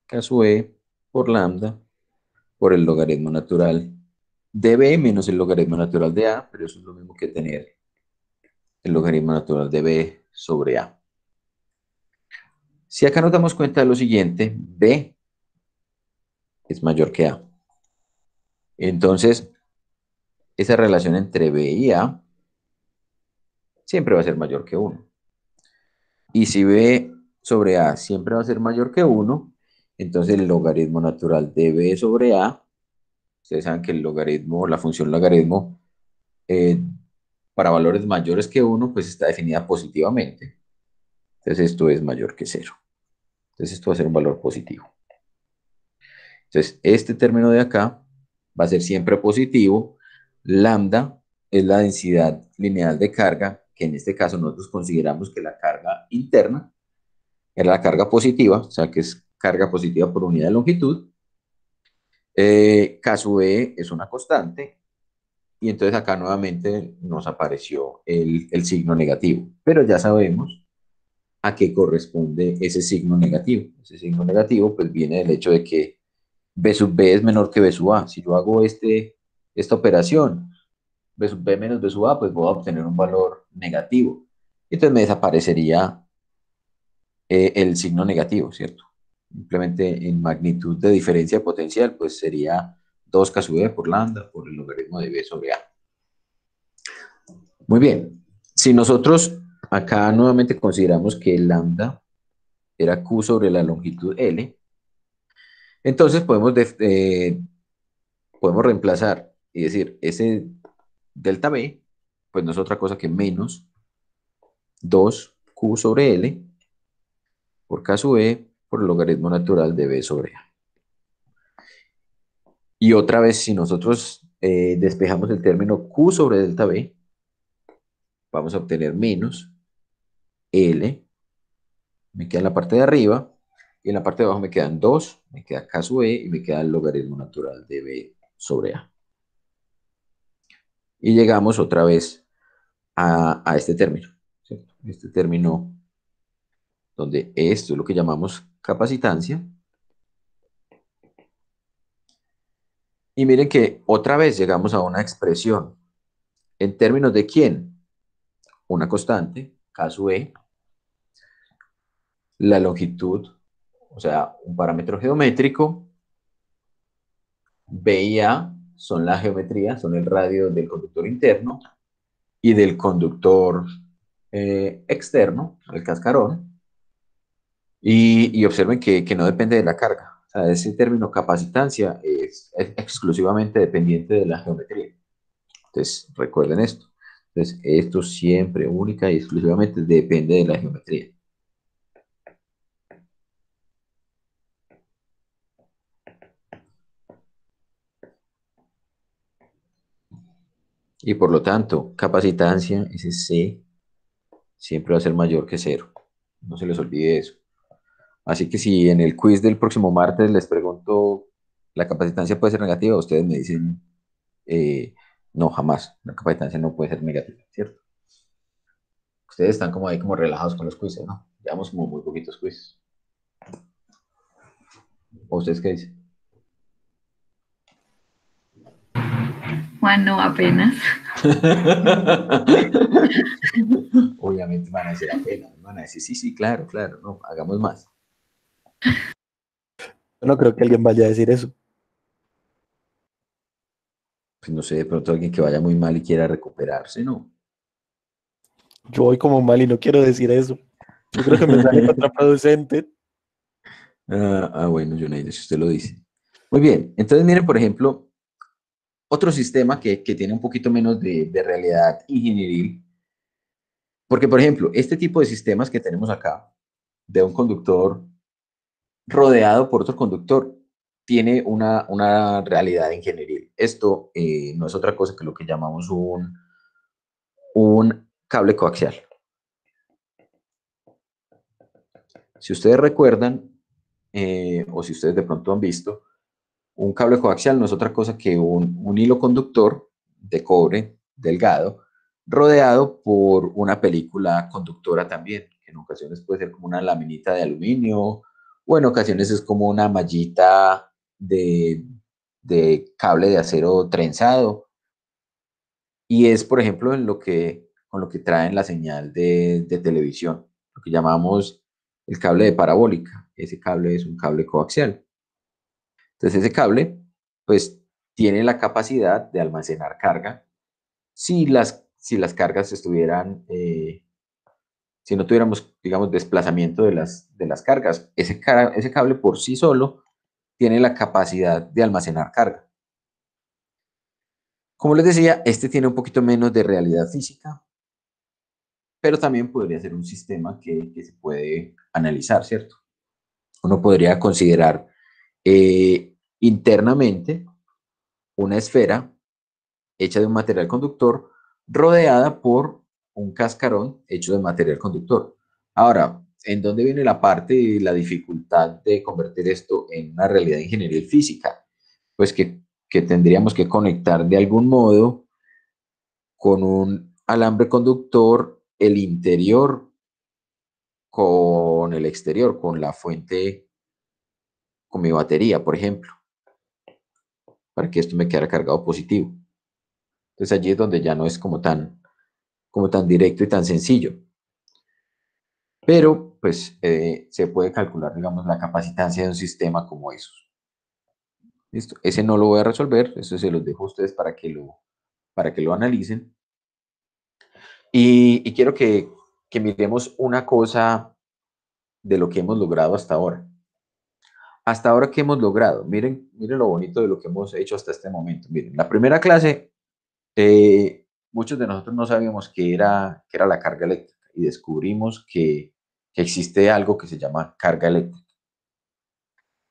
k sub e por lambda por el logaritmo natural de b menos el logaritmo natural de a, pero eso es lo mismo que tener el logaritmo natural de b sobre a. Si acá nos damos cuenta de lo siguiente, b es mayor que a. Entonces, esa relación entre b y a siempre va a ser mayor que 1. Y si b sobre a siempre va a ser mayor que 1, entonces el logaritmo natural de b sobre a, ustedes saben que el logaritmo, la función logaritmo, para valores mayores que 1, pues está definida positivamente. Entonces esto es mayor que 0. Entonces esto va a ser un valor positivo. Entonces este término de acá va a ser siempre positivo. Lambda es la densidad lineal de carga, que en este caso nosotros consideramos que la carga interna era la carga positiva, o sea que es carga positiva por unidad de longitud. K sub e es una constante, y entonces acá nuevamente nos apareció el signo negativo. Pero ya sabemos a qué corresponde ese signo negativo. Ese signo negativo pues viene del hecho de que B sub B es menor que B sub A. Si yo hago esta operación, B sub B menos B sub A, pues voy a obtener un valor negativo. Entonces me desaparecería el signo negativo, ¿cierto? Simplemente en magnitud de diferencia potencial, pues sería 2K sub B por lambda por el logaritmo de B sobre A. Muy bien. Si nosotros acá nuevamente consideramos que el lambda era Q sobre la longitud L, entonces podemos reemplazar y decir, ese delta B, pues no es otra cosa que menos 2Q sobre L por K sub E por el logaritmo natural de B sobre A. Y otra vez, si nosotros despejamos el término Q sobre delta B, vamos a obtener menos L, me queda en la parte de arriba, y en la parte de abajo me quedan 2, me queda K sub E y me queda el logaritmo natural de B sobre A. Y llegamos otra vez a este término, ¿cierto? Este término donde esto es lo que llamamos capacitancia. Y miren que otra vez llegamos a una expresión. ¿En términos de quién? Una constante, K sub E, la longitud, o sea, un parámetro geométrico, B y A son la geometría, son el radio del conductor interno y del conductor externo, el cascarón. Y observen que no depende de la carga. O sea, ese término capacitancia es exclusivamente dependiente de la geometría. Entonces, recuerden esto. Entonces, esto siempre, única y exclusivamente depende de la geometría. Y por lo tanto, capacitancia, ese C, siempre va a ser mayor que 0. No se les olvide eso. Así que si en el quiz del próximo martes les pregunto, ¿la capacitancia puede ser negativa? Ustedes me dicen, no, jamás. La capacitancia no puede ser negativa, ¿cierto? Ustedes están como ahí como relajados con los quizzes, ¿no? Llevamos como muy poquitos quizzes. ¿O ustedes qué dicen? Juan, no, apenas. Obviamente van a decir apenas, van a decir, sí, sí, claro, claro, no, hagamos más. Yo no creo que alguien vaya a decir eso. Pues no sé, de pronto alguien que vaya muy mal y quiera recuperarse, ¿no? Yo voy como mal y no quiero decir eso. Yo creo que me sale contraproducente. Bueno, Junaid, si usted lo dice. Muy bien, entonces miren, por ejemplo, otro sistema que tiene un poquito menos de realidad ingenieril, porque, por ejemplo, este tipo de sistemas que tenemos acá, de un conductor rodeado por otro conductor, tiene una realidad ingenieril. Esto no es otra cosa que lo que llamamos un cable coaxial. Si ustedes recuerdan, o si ustedes de pronto han visto, un cable coaxial no es otra cosa que un hilo conductor de cobre delgado, rodeado por una película conductora también, que en ocasiones puede ser como una laminita de aluminio, o en ocasiones es como una mallita de cable de acero trenzado. Y es, por ejemplo, con lo que traen la señal de televisión, lo que llamamos el cable de parabólica. Ese cable es un cable coaxial. Entonces ese cable, pues, tiene la capacidad de almacenar carga. Si las cargas estuvieran, si no tuviéramos, digamos, desplazamiento de las cargas, ese cable por sí solo tiene la capacidad de almacenar carga. Como les decía, este tiene un poquito menos de realidad física, pero también podría ser un sistema que se puede analizar, ¿cierto? Uno podría considerar internamente una esfera hecha de un material conductor rodeada por un cascarón hecho de material conductor. Ahora, ¿en dónde viene la parte y la dificultad de convertir esto en una realidad ingeniería física? Pues que tendríamos que conectar de algún modo con un alambre conductor el interior con el exterior, con la fuente, con mi batería, por ejemplo, para que esto me quedara cargado positivo. Entonces allí es donde ya no es como tan directo y tan sencillo. Pero pues se puede calcular, digamos, la capacitancia de un sistema como esos. ¿Listo? Ese no lo voy a resolver, eso se los dejo a ustedes para que lo analicen. Y quiero que miremos una cosa de lo que hemos logrado hasta ahora. Hasta ahora, ¿qué hemos logrado? Miren lo bonito de lo que hemos hecho hasta este momento. Miren, la primera clase, muchos de nosotros no sabíamos qué era la carga eléctrica y descubrimos que existe algo que se llama carga eléctrica.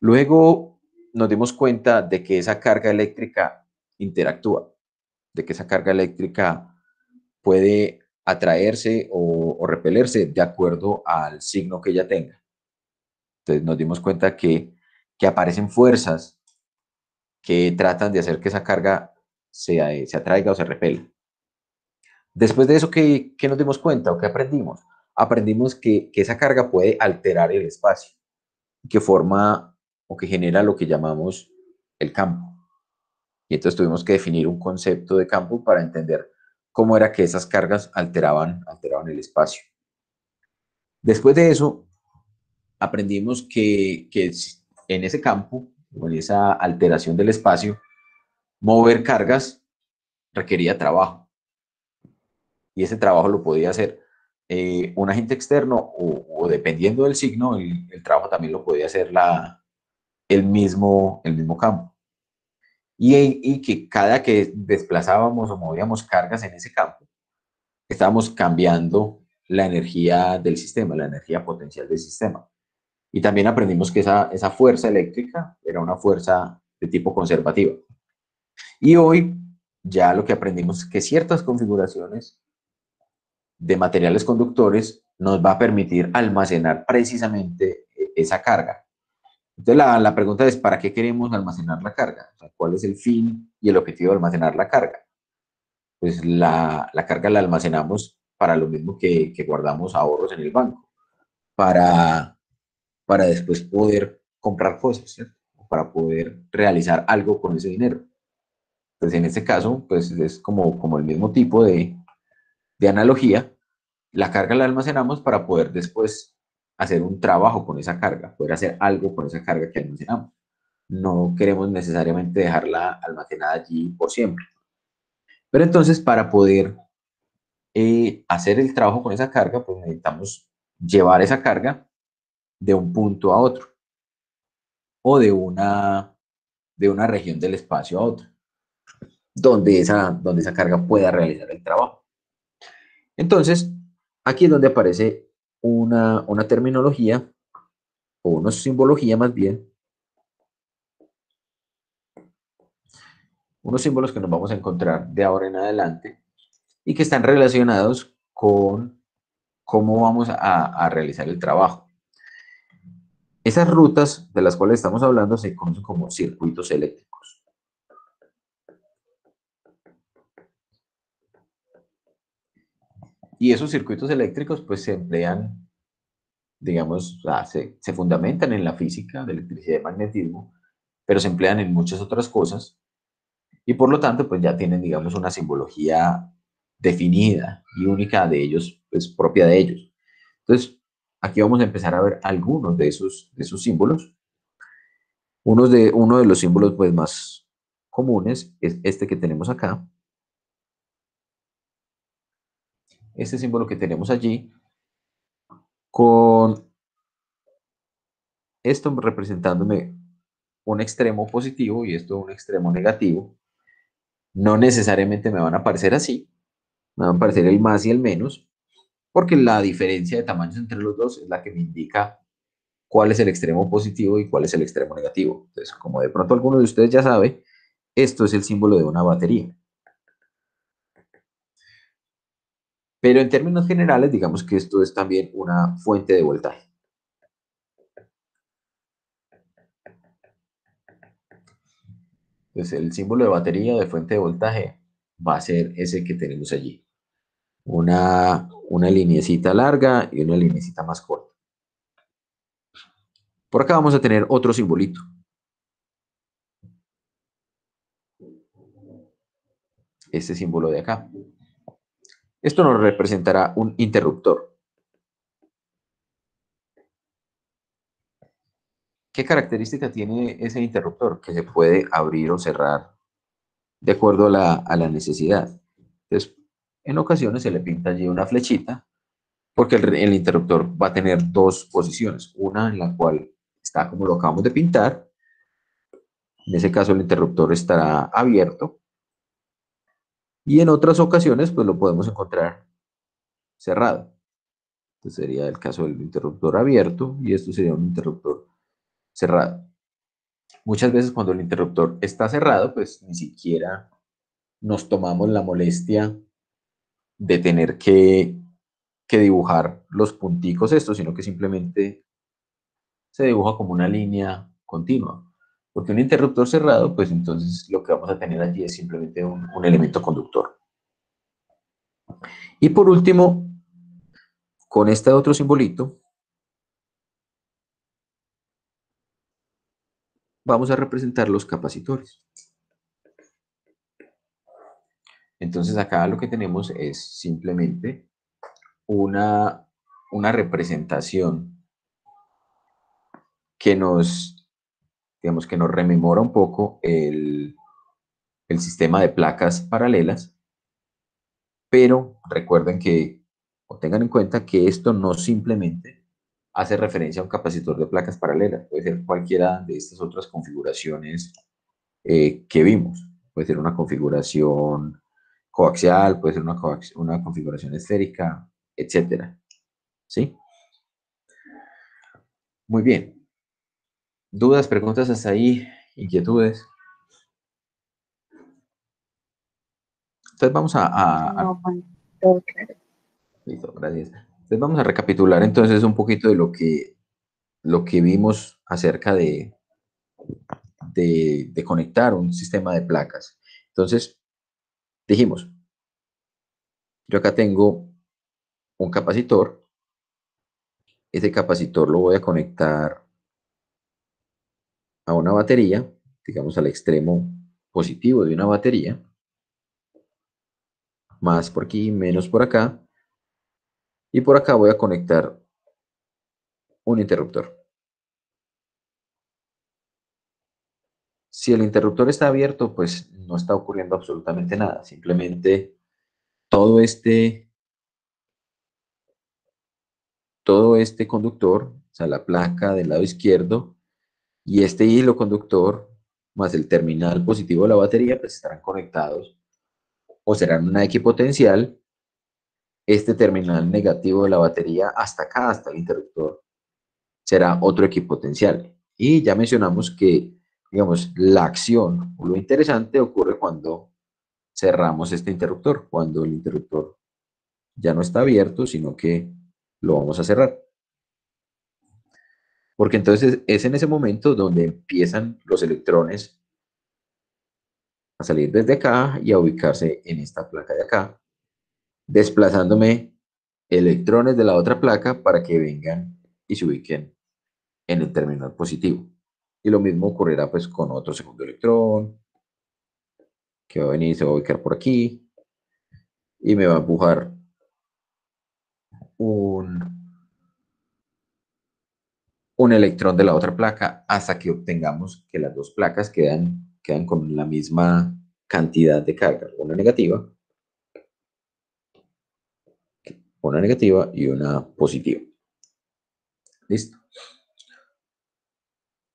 Luego nos dimos cuenta de que esa carga eléctrica interactúa, de que esa carga eléctrica puede atraerse o repelerse de acuerdo al signo que ella tenga. Entonces nos dimos cuenta que aparecen fuerzas que tratan de hacer que esa carga se atraiga o se repela. Después de eso, ¿qué nos dimos cuenta o qué aprendimos? Aprendimos que esa carga puede alterar el espacio, que forma o que genera lo que llamamos el campo. Y entonces tuvimos que definir un concepto de campo para entender cómo era que esas cargas alteraban el espacio. Después de eso, aprendimos que en ese campo, o en esa alteración del espacio, mover cargas requería trabajo. Y ese trabajo lo podía hacer un agente externo o dependiendo del signo, el trabajo también lo podía hacer el mismo campo. Y que cada que desplazábamos o movíamos cargas en ese campo, estábamos cambiando la energía del sistema, la energía potencial del sistema. Y también aprendimos que esa fuerza eléctrica era una fuerza de tipo conservativa. Y hoy ya lo que aprendimos es que ciertas configuraciones de materiales conductores nos va a permitir almacenar precisamente esa carga. Entonces la pregunta es, ¿para qué queremos almacenar la carga? O sea, ¿cuál es el fin y el objetivo de almacenar la carga? Pues la carga la almacenamos para lo mismo que guardamos ahorros en el banco, para después poder comprar cosas, ¿cierto? Para poder realizar algo con ese dinero. Entonces, en este caso, pues es como el mismo tipo de analogía. La carga la almacenamos para poder después hacer un trabajo con esa carga, poder hacer algo con esa carga que almacenamos. No queremos necesariamente dejarla almacenada allí por siempre. Pero entonces, para poder hacer el trabajo con esa carga, pues necesitamos llevar esa carga de un punto a otro o de una región del espacio a otra, donde esa carga pueda realizar el trabajo. Entonces, aquí es donde aparece una terminología o una simbología más bien, unos símbolos que nos vamos a encontrar de ahora en adelante y que están relacionados con cómo vamos a realizar el trabajo. Esas rutas de las cuales estamos hablando se conocen como circuitos eléctricos. Y esos circuitos eléctricos pues se emplean, digamos, se fundamentan en la física de electricidad y magnetismo, pero se emplean en muchas otras cosas y por lo tanto pues ya tienen, digamos, una simbología definida y única de ellos, pues propia de ellos. Entonces, aquí vamos a empezar a ver algunos de esos símbolos. Uno de los símbolos pues más comunes es este que tenemos acá. Este símbolo que tenemos allí, con esto representándome un extremo positivo y esto un extremo negativo. No necesariamente me van a aparecer así, me van a aparecer el más y el menos, porque la diferencia de tamaños entre los dos es la que me indica cuál es el extremo positivo y cuál es el extremo negativo. Entonces, como de pronto alguno de ustedes ya sabe, esto es el símbolo de una batería. Pero en términos generales, digamos que esto es también una fuente de voltaje. Entonces, el símbolo de batería o de fuente de voltaje va a ser ese que tenemos allí. Una lineecita larga y una lineecita más corta. Por acá vamos a tener otro simbolito. Este símbolo de acá. Esto nos representará un interruptor. ¿Qué característica tiene ese interruptor? Que se puede abrir o cerrar de acuerdo a la necesidad. Entonces, en ocasiones se le pinta allí una flechita porque el interruptor va a tener dos posiciones. Una en la cual está como lo acabamos de pintar. En ese caso el interruptor estará abierto. Y en otras ocasiones pues lo podemos encontrar cerrado. Este sería el caso del interruptor abierto y esto sería un interruptor cerrado. Muchas veces cuando el interruptor está cerrado, pues ni siquiera nos tomamos la molestia de tener que dibujar los punticos estos, sino que simplemente se dibuja como una línea continua. Porque un interruptor cerrado, pues entonces lo que vamos a tener allí es simplemente un elemento conductor. Y por último, con este otro simbolito, vamos a representar los capacitores. Entonces acá lo que tenemos es simplemente una representación que nos, digamos, que nos rememora un poco el sistema de placas paralelas, pero recuerden que, o tengan en cuenta que esto no simplemente hace referencia a un capacitor de placas paralelas, puede ser cualquiera de estas otras configuraciones que vimos. Puede ser una configuración coaxial, puede ser una configuración esférica, etcétera. ¿Sí? Muy bien. ¿Dudas, preguntas hasta ahí? ¿Inquietudes? Entonces vamos No, Juan, todo claro. Listo, gracias. Entonces vamos a recapitular entonces un poquito de lo que vimos acerca de conectar un sistema de placas. Entonces, dijimos, yo acá tengo un capacitor. Ese capacitor lo voy a conectar a una batería, digamos al extremo positivo de una batería, más por aquí, menos por acá, y por acá voy a conectar un interruptor. Si el interruptor está abierto, pues no está ocurriendo absolutamente nada, simplemente todo todo este conductor, o sea, la placa del lado izquierdo y este hilo conductor más el terminal positivo de la batería, pues estarán conectados o serán una equipotencial. Este terminal negativo de la batería hasta acá, hasta el interruptor, será otro equipotencial. Y ya mencionamos que, digamos, la acción o lo interesante ocurre cuando cerramos este interruptor, cuando el interruptor ya no está abierto, sino que lo vamos a cerrar. Porque entonces es en ese momento donde empiezan los electrones a salir desde acá y a ubicarse en esta placa de acá, desplazándome electrones de la otra placa para que vengan y se ubiquen en el terminal positivo. Y lo mismo ocurrirá pues con otro segundo electrón, que va a venir y se va a ubicar por aquí, y me va a empujar un electrón de la otra placa hasta que obtengamos que las dos placas quedan con la misma cantidad de carga, una negativa y una positiva. ¿Listo?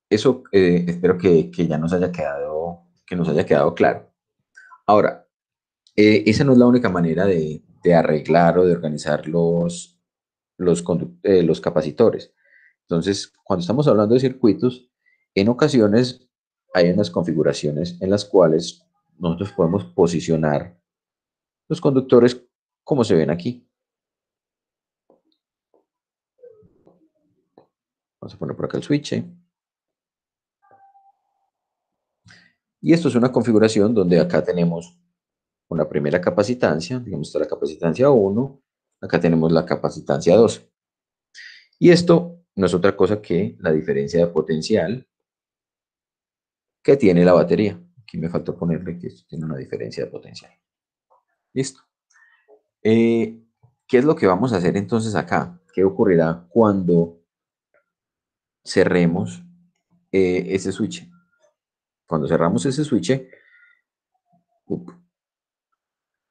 Eso espero que ya nos haya quedado claro. Ahora, esa no es la única manera de arreglar o de organizar los capacitores. Entonces, cuando estamos hablando de circuitos, en ocasiones hay unas configuraciones en las cuales nosotros podemos posicionar los conductores como se ven aquí. Vamos a poner por acá el switch. Y esto es una configuración donde acá tenemos una primera capacitancia, digamos, esta es la capacitancia 1, acá tenemos la capacitancia 2. Y esto no es otra cosa que la diferencia de potencial que tiene la batería. Aquí me faltó ponerle que esto tiene una diferencia de potencial. Listo. ¿Qué es lo que vamos a hacer entonces acá? ¿Qué ocurrirá cuando cerremos ese switch? Cuando cerramos ese switch,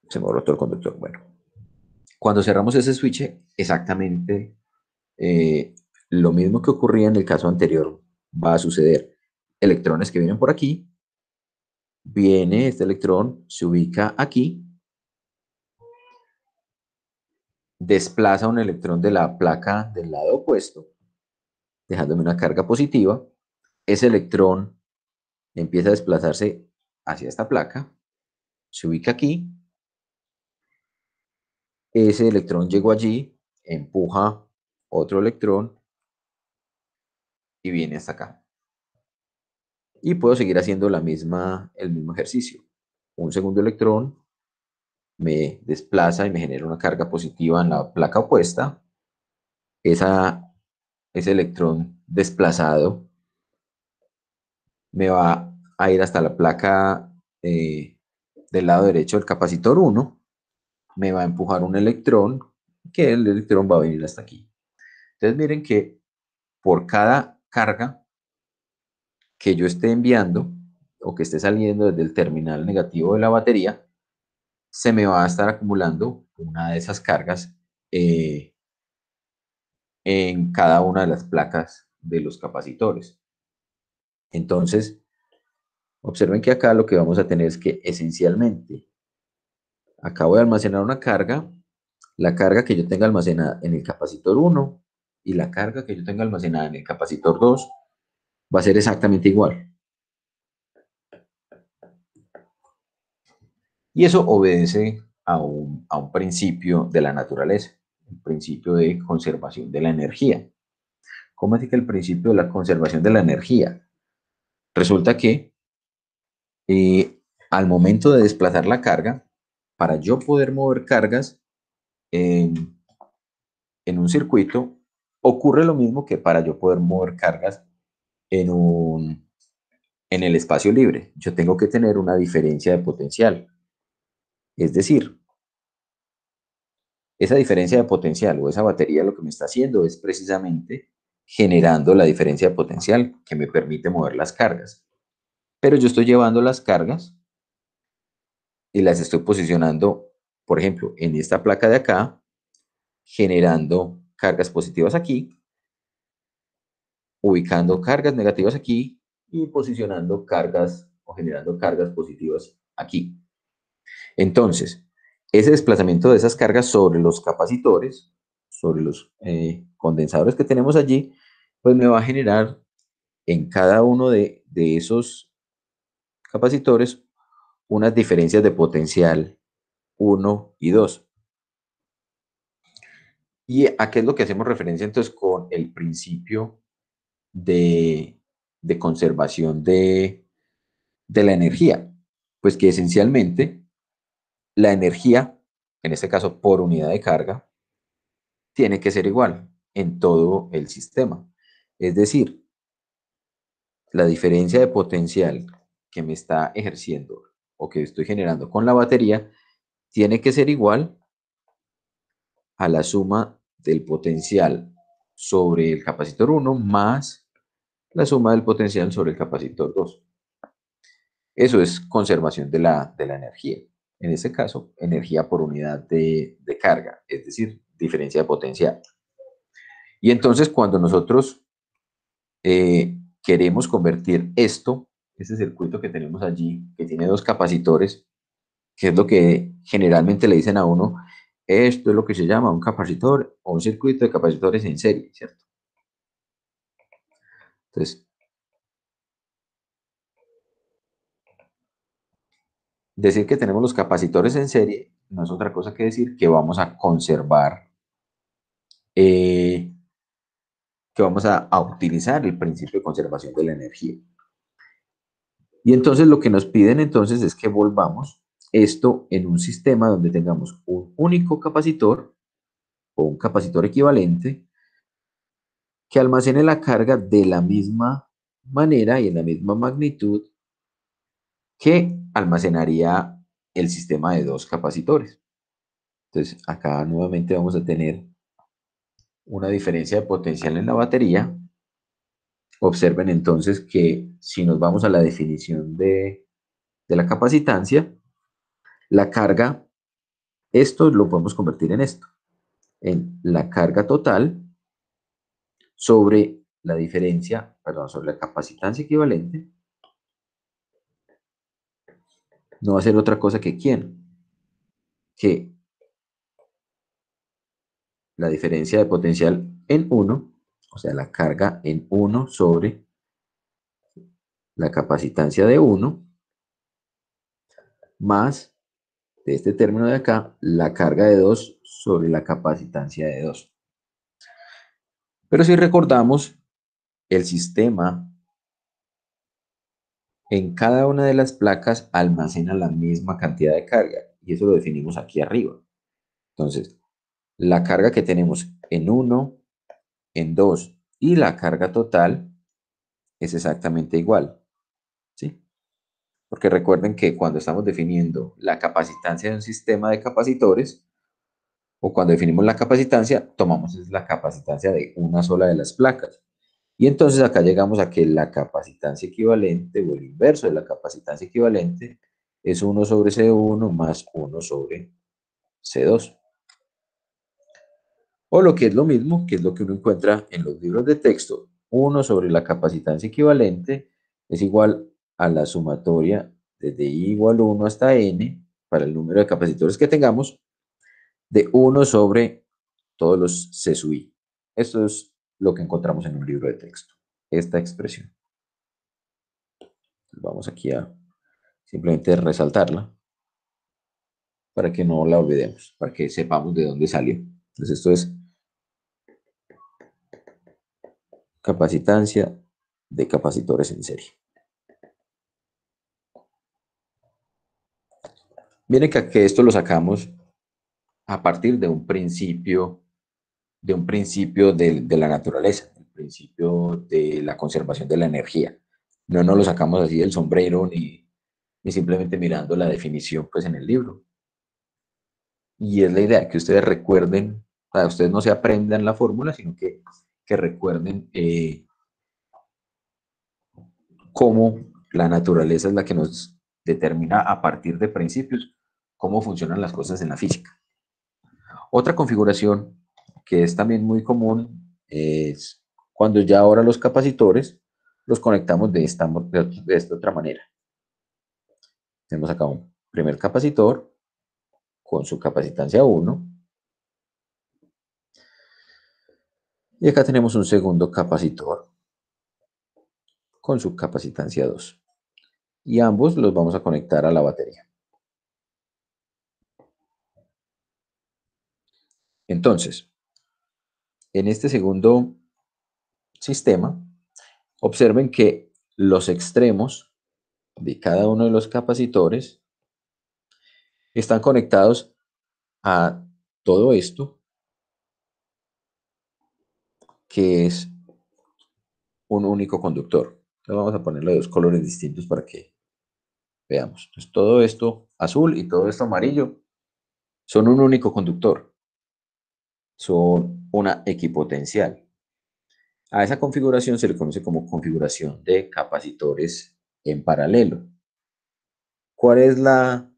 se me borró todo el conductor. Bueno, cuando cerramos ese switch, exactamente lo mismo que ocurría en el caso anterior va a suceder. Electrones que vienen por aquí, viene este electrón, se ubica aquí, desplaza un electrón de la placa del lado opuesto, dejándome una carga positiva. Ese electrón empieza a desplazarse hacia esta placa, se ubica aquí, ese electrón llegó allí, empuja otro electrón y viene hasta acá. Y puedo seguir haciendo el mismo ejercicio. Un segundo electrón me desplaza y me genera una carga positiva en la placa opuesta. Ese electrón desplazado me va a ir hasta la placa del lado derecho del capacitor 1, me va a empujar un electrón, que el electrón va a venir hasta aquí. Entonces miren que por cada carga que yo esté enviando o que esté saliendo desde el terminal negativo de la batería, se me va a estar acumulando una de esas cargas en cada una de las placas de los capacitores. Entonces, observen que acá lo que vamos a tener es que esencialmente, acá voy a almacenar una carga, la carga que yo tenga almacenada en el capacitor 1 y la carga que yo tenga almacenada en el capacitor 2 va a ser exactamente igual. Y eso obedece a un principio de la naturaleza, el principio de conservación de la energía. ¿Cómo es que el principio de la conservación de la energía? Resulta que al momento de desplazar la carga, para yo poder mover cargas en un circuito, ocurre lo mismo que para yo poder mover cargas en el espacio libre. Yo tengo que tener una diferencia de potencial. Es decir, esa diferencia de potencial o esa batería lo que me está haciendo es precisamente generando la diferencia de potencial que me permite mover las cargas. Pero yo estoy llevando las cargas y las estoy posicionando, por ejemplo, en esta placa de acá, generando cargas positivas aquí, ubicando cargas negativas aquí y posicionando cargas o generando cargas positivas aquí. Entonces, ese desplazamiento de esas cargas sobre los capacitores, sobre los condensadores que tenemos allí, pues me va a generar en cada uno de esos capacitores unas diferencias de potencial 1 y 2. ¿Y a qué es lo que hacemos referencia entonces con el principio de conservación de la energía? Pues que esencialmente la energía, en este caso por unidad de carga, tiene que ser igual en todo el sistema. Es decir, la diferencia de potencial que me está ejerciendo o que estoy generando con la batería tiene que ser igual a la suma del potencial sobre el capacitor 1 más la suma del potencial sobre el capacitor 2. Eso es conservación de la energía. En este caso, energía por unidad de carga, es decir, diferencia de potencial. Y entonces cuando nosotros queremos convertir ese circuito que tenemos allí, que tiene dos capacitores, que es lo que generalmente le dicen a uno, esto es lo que se llama un capacitor o un circuito de capacitores en serie, ¿cierto? Entonces, decir que tenemos los capacitores en serie no es otra cosa que decir que vamos a conservar, que vamos a utilizar el principio de conservación de la energía. Y entonces lo que nos piden entonces es que volvamos esto en un sistema donde tengamos un único capacitor o un capacitor equivalente que almacene la carga de la misma manera y en la misma magnitud que almacenaría el sistema de dos capacitores. Entonces, acá nuevamente vamos a tener una diferencia de potencial en la batería. Observen entonces que si nos vamos a la definición de la capacitancia, la carga, esto lo podemos convertir en esto, en la carga total sobre la diferencia, perdón, sobre la capacitancia equivalente, no va a ser otra cosa que ¿quién? Que la diferencia de potencial en 1, o sea, la carga en 1 sobre la capacitancia de 1, más de este término de acá, la carga de 2 sobre la capacitancia de 2. Pero si recordamos, el sistema en cada una de las placas almacena la misma cantidad de carga, y eso lo definimos aquí arriba. Entonces, la carga que tenemos en 1, en 2 y la carga total es exactamente igual, ¿sí? Porque recuerden que cuando estamos definiendo la capacitancia de un sistema de capacitores, o cuando definimos la capacitancia, tomamos la capacitancia de una sola de las placas. Y entonces acá llegamos a que la capacitancia equivalente, o el inverso de la capacitancia equivalente, es 1 sobre C1 más 1 sobre C2. O lo que es lo mismo, que es lo que uno encuentra en los libros de texto, 1 sobre la capacitancia equivalente es igual a la sumatoria desde i igual 1 hasta n, para el número de capacitores que tengamos, de 1 sobre todos los C sub i. Esto es lo que encontramos en un libro de texto, esta expresión. Vamos aquí a simplemente resaltarla para que no la olvidemos, para que sepamos de dónde salió. Entonces esto es capacitancia de capacitores en serie. Miren que esto lo sacamos a partir de un principio de la naturaleza, el principio de la conservación de la energía. No nos lo sacamos así del sombrero ni simplemente mirando la definición pues en el libro. Y es la idea, que ustedes recuerden, para ustedes no se aprendan la fórmula, sino que recuerden cómo la naturaleza es la que nos determina a partir de principios cómo funcionan las cosas en la física. Otra configuración que es también muy común es cuando ya ahora los capacitores los conectamos de esta otra manera. Tenemos acá un primer capacitor con su capacitancia 1. Y acá tenemos un segundo capacitor con su capacitancia 2. Y ambos los vamos a conectar a la batería. Entonces, en este segundo sistema, observen que los extremos de cada uno de los capacitores están conectados a todo esto, que es un único conductor. Entonces vamos a ponerle dos colores distintos para que veamos. Entonces todo esto azul y todo esto amarillo son un único conductor. Son una equipotencial. A esa configuración se le conoce como configuración de capacitores en paralelo. ¿Cuál es la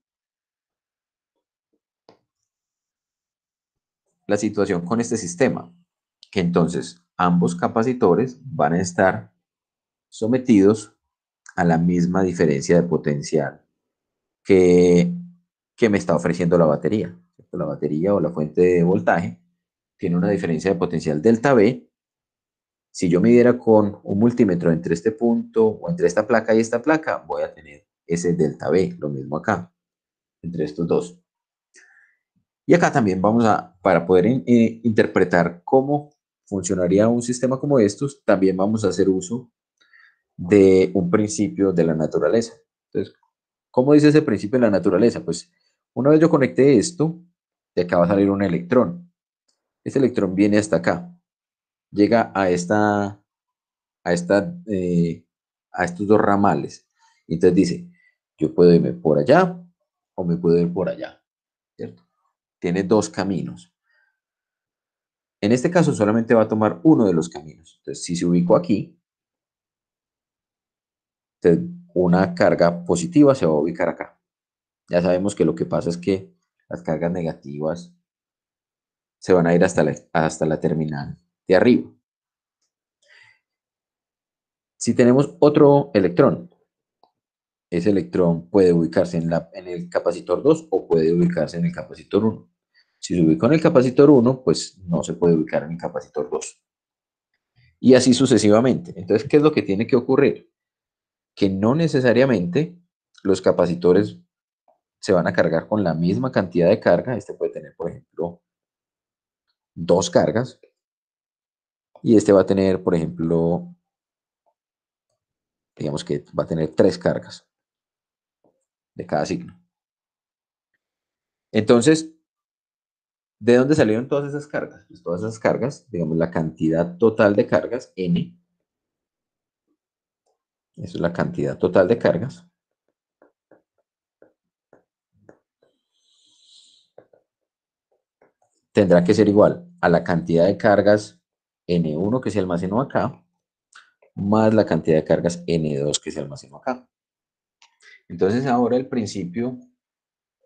situación con este sistema? Que entonces ambos capacitores van a estar sometidos a la misma diferencia de potencial que me está ofreciendo la batería. La batería o la fuente de voltaje tiene una diferencia de potencial delta V. Si yo midiera con un multímetro entre este punto o entre esta placa y esta placa, voy a tener ese delta V, lo mismo acá, entre estos dos. Y acá también vamos a, para poder interpretar cómo funcionaría un sistema como estos, también vamos a hacer uso de un principio de la naturaleza. Entonces, ¿cómo dice ese principio de la naturaleza? Pues una vez yo conecté esto, de acá va a salir un electrón. Este electrón viene hasta acá. llega a, esta, a estos dos ramales. Y entonces dice, yo puedo irme por allá o me puedo ir por allá, ¿cierto? Tiene dos caminos. En este caso solamente va a tomar uno de los caminos. Entonces, si se ubicó aquí, entonces una carga positiva se va a ubicar acá. Ya sabemos que lo que pasa es que las cargas negativas se van a ir hasta la terminal de arriba. Si tenemos otro electrón, ese electrón puede ubicarse en el capacitor 2 o puede ubicarse en el capacitor 1. Si se ubica en el capacitor 1, pues no se puede ubicar en el capacitor 2. Y así sucesivamente. Entonces, ¿qué es lo que tiene que ocurrir? Que no necesariamente los capacitores se van a cargar con la misma cantidad de carga. Este puede tener, por ejemplo, dos cargas. Y este va a tener, por ejemplo, digamos que va a tener tres cargas de cada signo. Entonces, ¿de dónde salieron todas esas cargas? Pues todas esas cargas, digamos, la cantidad total de cargas, N, eso es la cantidad total de cargas, tendrá que ser igual a la cantidad de cargas N1 que se almacenó acá, más la cantidad de cargas N2 que se almacenó acá. Entonces ahora el principio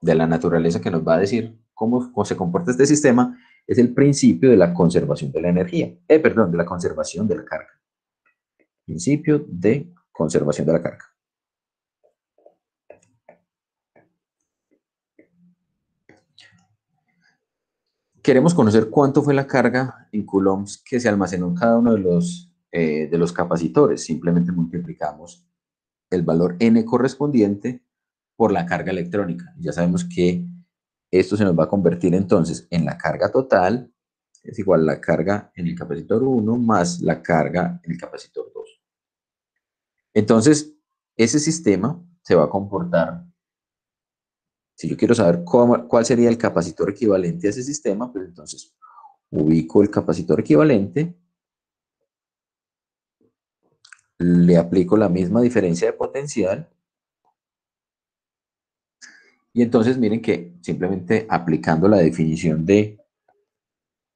de la naturaleza que nos va a decir cómo se comporta este sistema es el principio de la conservación de la energía, perdón, de la conservación de la carga. Principio de conservación de la carga. Queremos conocer cuánto fue la carga en coulombs que se almacenó en cada uno de los capacitores. Simplemente multiplicamos el valor n correspondiente por la carga electrónica. Ya sabemos que esto se nos va a convertir entonces en la carga total, es igual a la carga en el capacitor 1 más la carga en el capacitor 2. Entonces, ese sistema se va a comportar. Si yo quiero saber cuál sería el capacitor equivalente a ese sistema, pues entonces ubico el capacitor equivalente, le aplico la misma diferencia de potencial y entonces miren que simplemente aplicando la definición de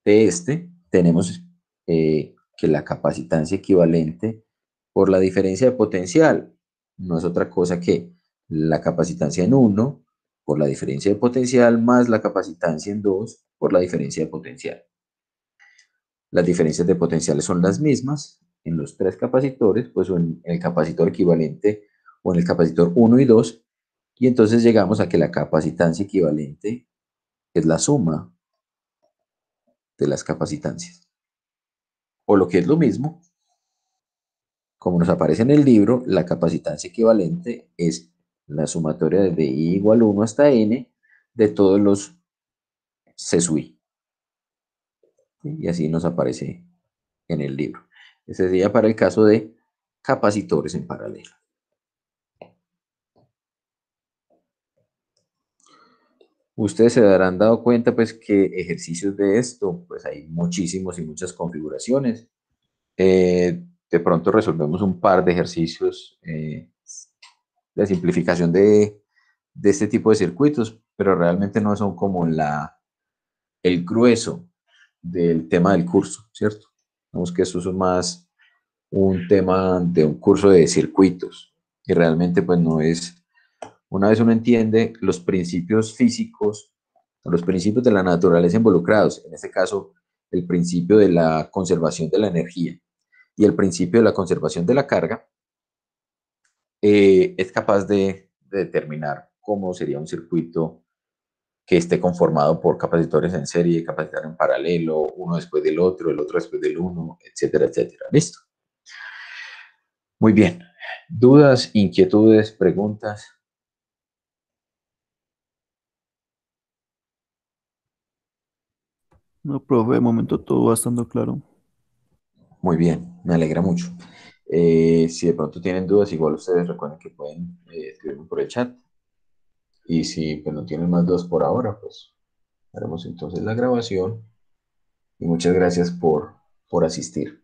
este, tenemos que la capacitancia equivalente por la diferencia de potencial no es otra cosa que la capacitancia en 1 por la diferencia de potencial más la capacitancia en 2 por la diferencia de potencial. Las diferencias de potenciales son las mismas en los tres capacitores, pues o en el capacitor equivalente o en el capacitor 1 y 2, y entonces llegamos a que la capacitancia equivalente es la suma de las capacitancias. O lo que es lo mismo, como nos aparece en el libro, la capacitancia equivalente es la sumatoria de I igual 1 hasta N de todos los C sub I. Y así nos aparece en el libro. Ese sería para el caso de capacitores en paralelo. Ustedes se darán dado cuenta pues que ejercicios de esto, pues hay muchísimos y muchas configuraciones. De pronto resolvemos un par de ejercicios de simplificación de este tipo de circuitos, pero realmente no son como el grueso del tema del curso, ¿cierto? Vemos que eso es más un tema de un curso de circuitos y realmente pues no es, una vez uno entiende los principios físicos, los principios de la naturaleza involucrados, en este caso el principio de la conservación de la energía y el principio de la conservación de la carga, es capaz de determinar cómo sería un circuito que esté conformado por capacitores en serie, capacitores en paralelo, uno después del otro, el otro después del uno, etcétera, etcétera. ¿Listo? Muy bien. ¿Dudas, inquietudes, preguntas? No, profe, de momento todo va estando claro. Muy bien, me alegra mucho. Si de pronto tienen dudas, igual ustedes recuerden que pueden escribirme por el chat. Y si pues, no tienen más dudas por ahora, pues haremos entonces la grabación. Y muchas gracias por por asistir.